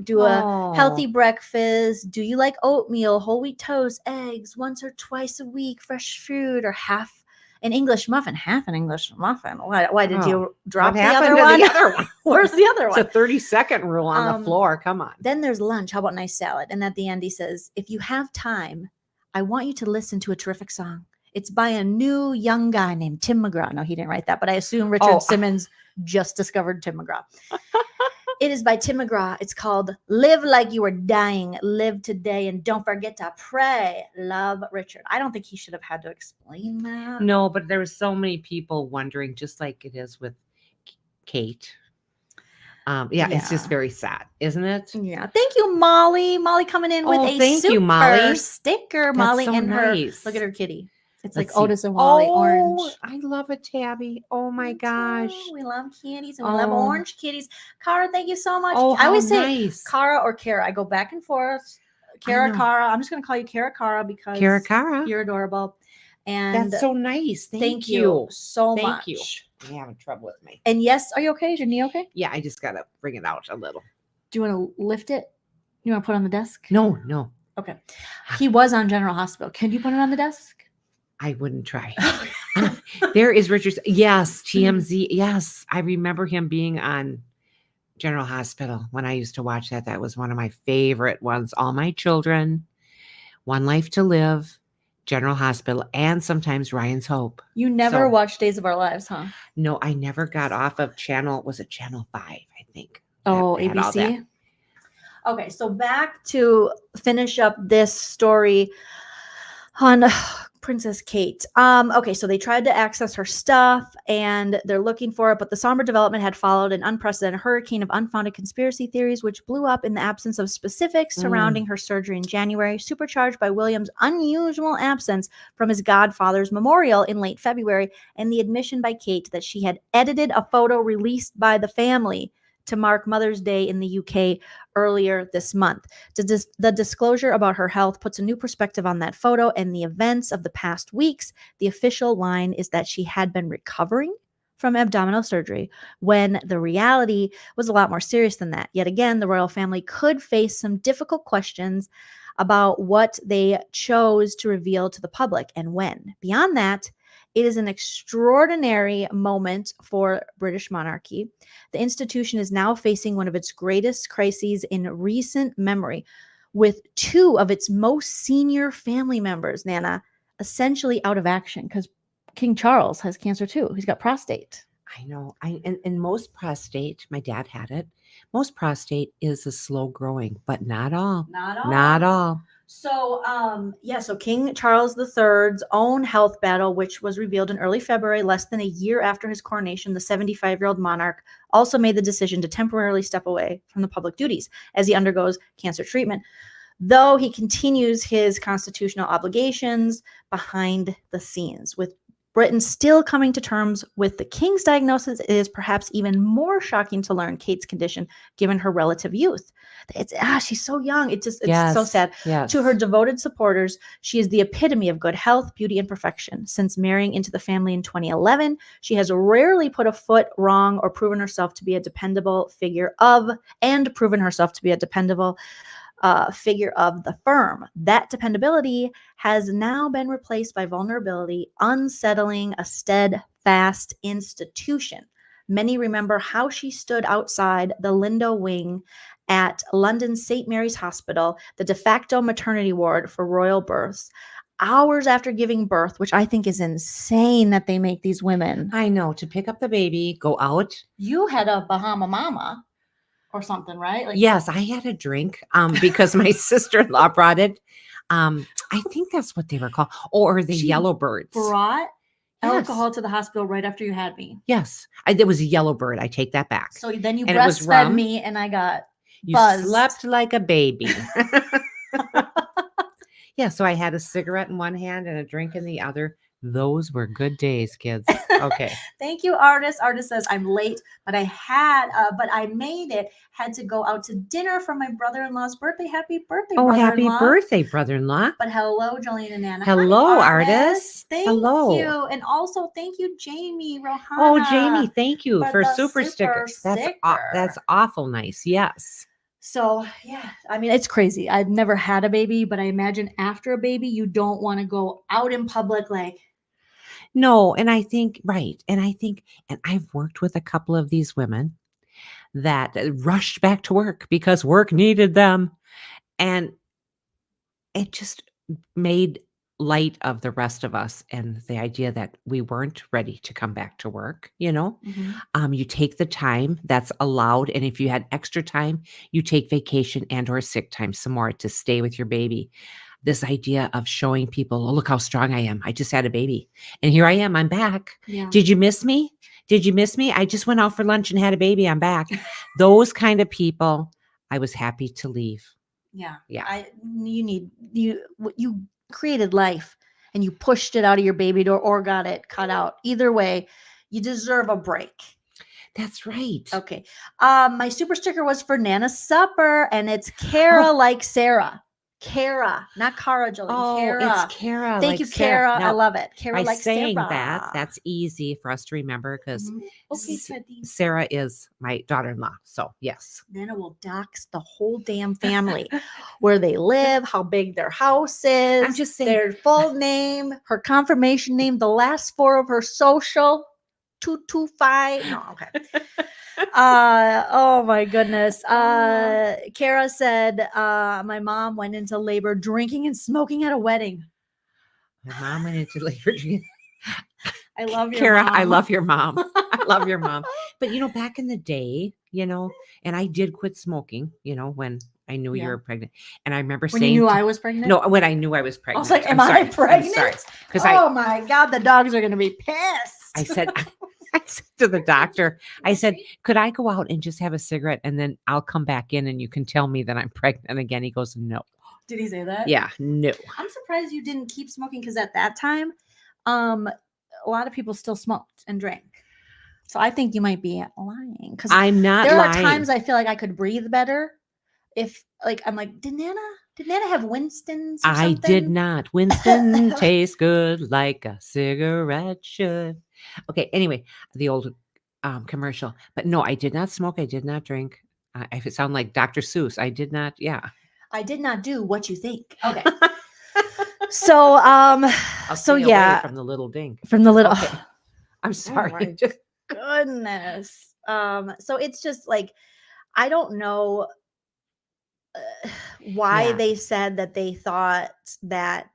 do a healthy breakfast. Do you like oatmeal, whole wheat toast, eggs, once or twice a week, fresh fruit, or half an English muffin? Half an English muffin. Why did you drop the other one? Where's the other one? It's a 30-second rule on the floor. Come on. Then there's lunch. How about nice salad? And at the end, he says, if you have time, I want you to listen to a terrific song. It's by a new young guy named Tim McGraw. No, he didn't write that, but I assume Richard Simmons just discovered Tim McGraw. It is by Tim McGraw. It's called Live Like You Are Dying. Live today and don't forget to pray. Love, Richard. I don't think he should have had to explain that. No, but there were so many people wondering, just like it is with Kate. It's just very sad, isn't it? Yeah. Thank you, Molly. Molly coming in with a super sticker. That's Molly so and nice. her. Look at her kitty. It's Let's like see. Otis and Wally orange. I love a tabby. Oh my gosh. We love kitties and we love orange kitties. Cara, thank you so much. Oh, I always say Cara or Kara. I go back and forth. Kara, Cara. I'm just going to call you Cara because Cara. You're adorable. And that's so nice. Thank you so much. Thank you. I'm having trouble with me. And yes, are you okay? Is your knee okay? Yeah, I just got to bring it out a little. Do you want to lift it? You want to put it on the desk? No. Okay. He was on General Hospital. Can you put it on the desk? I wouldn't try. There is Richard. Yes, TMZ. Yes, I remember him being on General Hospital when I used to watch that. That was one of my favorite ones. All My Children, One Life to Live, General Hospital, and sometimes Ryan's Hope. You never watched Days of Our Lives, huh? No, I never got off of Channel 5, I think. Oh, ABC? Okay, so back to finish up this story on Princess Kate. Okay, so they tried to access her stuff and they're looking for it, but the somber development had followed an unprecedented hurricane of unfounded conspiracy theories, which blew up in the absence of specifics surrounding her surgery in January, supercharged by William's unusual absence from his godfather's memorial in late February, and the admission by Kate that she had edited a photo released by the family to mark Mother's Day in the UK earlier this month. The disclosure about her health puts a new perspective on that photo and the events of the past weeks. The official line is that she had been recovering from abdominal surgery, when the reality was a lot more serious than that. Yet again, the royal family could face some difficult questions about what they chose to reveal to the public and when. Beyond that, it is an extraordinary moment for British monarchy. The institution is now facing one of its greatest crises in recent memory, with two of its most senior family members, Nana, essentially out of action because King Charles has cancer too. He's got prostate. I know. And most prostate, my dad had it. Most prostate is a slow growing, but not all. Not all. So, so King Charles III's own health battle, which was revealed in early February, less than a year after his coronation, the 75-year-old monarch also made the decision to temporarily step away from the public duties as he undergoes cancer treatment, though he continues his constitutional obligations behind the scenes. With Britain still coming to terms with the king's diagnosis, it is perhaps even more shocking to learn Kate's condition given her relative youth. She's so young. It's so sad. Yes. To her devoted supporters, she is the epitome of good health, beauty, and perfection. Since marrying into the family in 2011, she has rarely put a foot wrong or proven herself to be a dependable figure of the firm. That dependability has now been replaced by vulnerability, unsettling a steadfast institution. Many remember how she stood outside the Lindo wing at London's St. Mary's Hospital, the de facto maternity ward for royal births, hours after giving birth, which I think is insane that they make these women. I know, to pick up the baby, go out. You had a Bahama Mama or something, right? Yes, I had a drink because my sister-in-law brought it. I think that's what they were called. Or the yellow birds. Brought alcohol to the hospital right after you had me. Yes. It was a yellow bird. I take that back. So then you And it was breastfed rum. me and I got You buzzed. slept like a baby. Yeah, so I had a cigarette in one hand and a drink in the other. Those were good days, kids. Okay. Thank you, artist. Artist says, I'm late, but I made it. Had to go out to dinner for my brother-in-law's birthday. Happy birthday, Oh, happy brother-in-law. birthday, brother-in-law. But hello, Jolene and Nana. Hello, Hi, artist. Thank Hello. you. And also thank you, Jamie Rohana. Oh, Jamie, thank you for the super sticker. That's sticker. that's awful nice. Yes. So, yeah, I mean, it's crazy. I've never had a baby, but I imagine after a baby, you don't want to go out in public like. No, and I think, right. And I've worked with a couple of these women that rushed back to work because work needed them. And it just made light of the rest of us and the idea that we weren't ready to come back to work. You take the time that's allowed. And if you had extra time, you take vacation and or sick time some more to stay with your baby. This idea of showing people, oh, look how strong I am. I just had a baby. And here I am. I'm back. Yeah. Did you miss me? I just went out for lunch and had a baby. I'm back. Those kind of people, I was happy to leave. Yeah. Yeah. You created life and you pushed it out of your baby door or got it cut out. Either way, you deserve a break. That's right. Okay. My super sticker was for Nana's supper and it's Kara like Sarah. Kara, not Cara, Jolene. Oh, Kara. it's Kara. Thank like you, Sarah. Kara. Now, I love it. Kara by like saying Sarah. that, that's easy for us to remember because Okay, Teddy. Sarah is my daughter-in-law. So yes. Nana will dox the whole damn family, where they live, how big their house is. I'm just saying. Their full name, her confirmation name, the last four of her social, 225. No, okay. Oh my goodness. Kara said, my mom went into labor drinking and smoking at a wedding. My mom went into labor. I love your Kara, mom. I love your mom. I love your mom. But back in the day, and I did quit smoking, when I knew you were pregnant. And I remember when saying you knew I was pregnant? No, when I knew I was I pregnant. was like, am I'm sorry. I pregnant? I'm sorry. Because my God, the dogs are gonna be pissed. I said to the doctor, I said, could I go out and just have a cigarette and then I'll come back in and you can tell me that I'm pregnant again? He goes, no. Did he say that? Yeah, no. I'm surprised you didn't keep smoking because at that time, a lot of people still smoked and drank. So I think you might be lying because I'm not there lying. are times I feel like I could breathe better if like I'm like, did Nana have Winston's? Or I something? did not. Winston tastes good like a cigarette should. Okay, anyway, the old commercial. But no, I did not smoke. I did not drink. I sound like Dr. Seuss. I did not. Yeah. I did not do what you think. Okay. So I'll so stay away yeah, from the little dink. from the little. Okay. I'm sorry. Oh my goodness. So it's just like I don't know why Yeah. they said that they thought that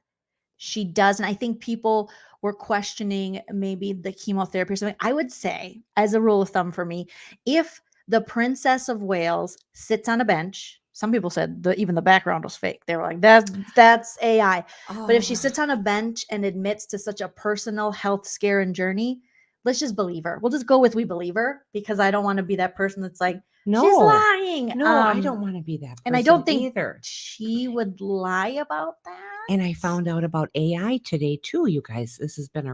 she doesn't. I think people were questioning maybe the chemotherapy or something. I would say, as a rule of thumb for me, if the Princess of Wales sits on a bench, some people said even the background was fake. They were like, that's AI. But if she sits on a bench and admits to such a personal health scare and journey, let's just believe her. We'll just go with we believe her because I don't want to be that person that's like, No. she's lying. No, I don't want to be that person And I don't think either. she would lie about that. And I found out about AI today too, you guys. This has been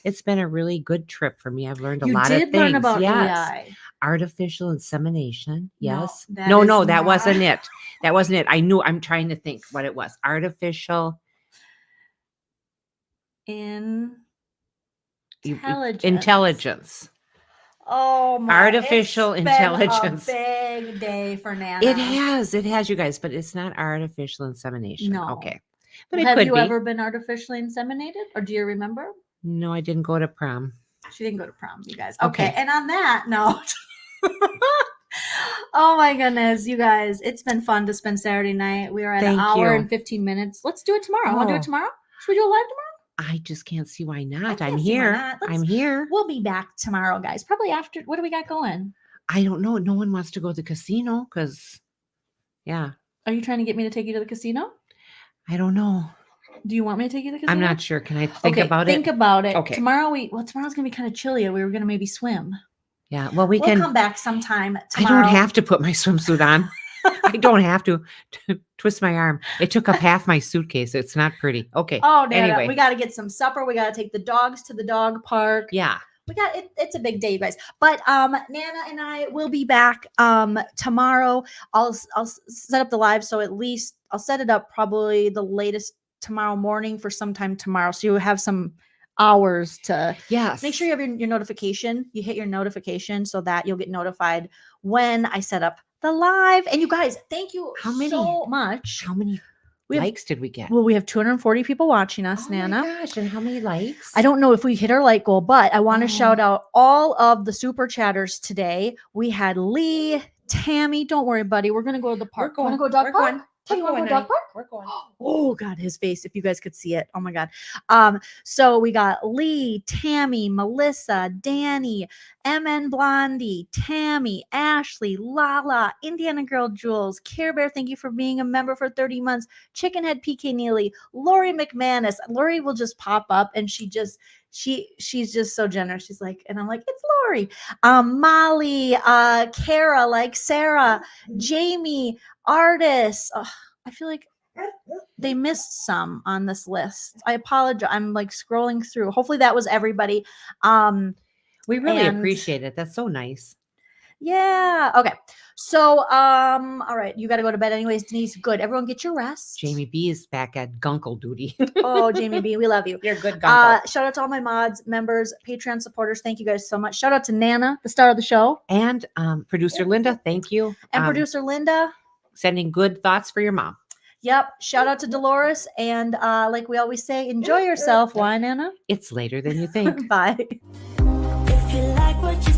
it's been a really good trip for me. I've learned a lot of things. You did learn about yes. AI. Artificial insemination. Yes. that No, is that wasn't not- it. That wasn't it. I'm trying to think what it was. Artificial intelligence. Oh my! Artificial it's intelligence. Been a big day for Nana. It has, you guys, but it's not artificial insemination. No. Okay. But it Have could you be. ever been artificially inseminated, or do you remember? No, I didn't go to prom. She didn't go to prom, you guys. Okay. Okay. And on that note, oh my goodness, you guys, it's been fun to spend Saturday night. We are at Thank an hour you. and 15 minutes. Let's do it tomorrow. Want to do Oh. it tomorrow? Should we do a live tomorrow? I just can't see why not. can't I'm see why here. not. I'm here. We'll be back tomorrow, guys. Probably after. What do we got going? I don't know. No one wants to go to the casino because, yeah, Are you trying to get me to take you to the casino? I don't know. Do you want me to take you to the casino? I'm not sure. Can I think Okay, about it? Think about it. Okay. Tomorrow's gonna be kind of chilly. We were gonna maybe swim. Yeah. Well, we'll We'll come back sometime I tomorrow. don't have to put my swimsuit on. I don't have to twist my arm. It took up half my suitcase. It's not pretty. Okay. Oh, Nana, anyway. we got to get some supper. We got to take the dogs to the dog park. Yeah. We got it. It's a big day, you guys. But Nana and I will be back tomorrow. I'll set up the live, so at least I'll set it up probably the latest tomorrow morning for sometime tomorrow. So you have some hours to make sure you have your notification. You hit your notification so that you'll get notified when I set up the live. And you guys, thank you so much. How many likes did we get? Well, we have 240 people watching us, Oh Nana. my gosh, and how many likes? I don't know if we hit our like goal, but I want to shout out all of the super chatters today. We had Lee, Tammy. Don't worry, buddy. We're gonna go to the park. Want to go dog park? You want to go dog park? We're going. Oh God, his face. If you guys could see it. Oh my God. So we got Lee, Tammy, Melissa, Danny, MN Blondie, Tammy, Ashley, Lala, Indiana Girl Jules, Care Bear. Thank you for being a member for 30 months. Chickenhead PK Neely, Lori McManus. Lori will just pop up and she's just so generous. She's like, and I'm like, it's Lori. Molly, Kara, like Sarah, Jamie, Artists. I feel like they missed some on this list. I apologize. I'm like scrolling through. Hopefully that was everybody. We really appreciate it. That's so nice. Yeah. Okay. So, all right. You got to go to bed anyways, Denise. Good. Everyone get your rest. Jamie B is back at Gunkle duty. Oh, Jamie B, we love you. You're a good Gunkle. Shout out to all my mods, members, Patreon supporters. Thank you guys so much. Shout out to Nana, the star of the show. And producer Linda, thank you. And producer Linda. Sending good thoughts for your mom. Yep. Shout out to Dolores. And like we always say, enjoy yourself. Why, Nana? It's later than you think. Bye. If you like what you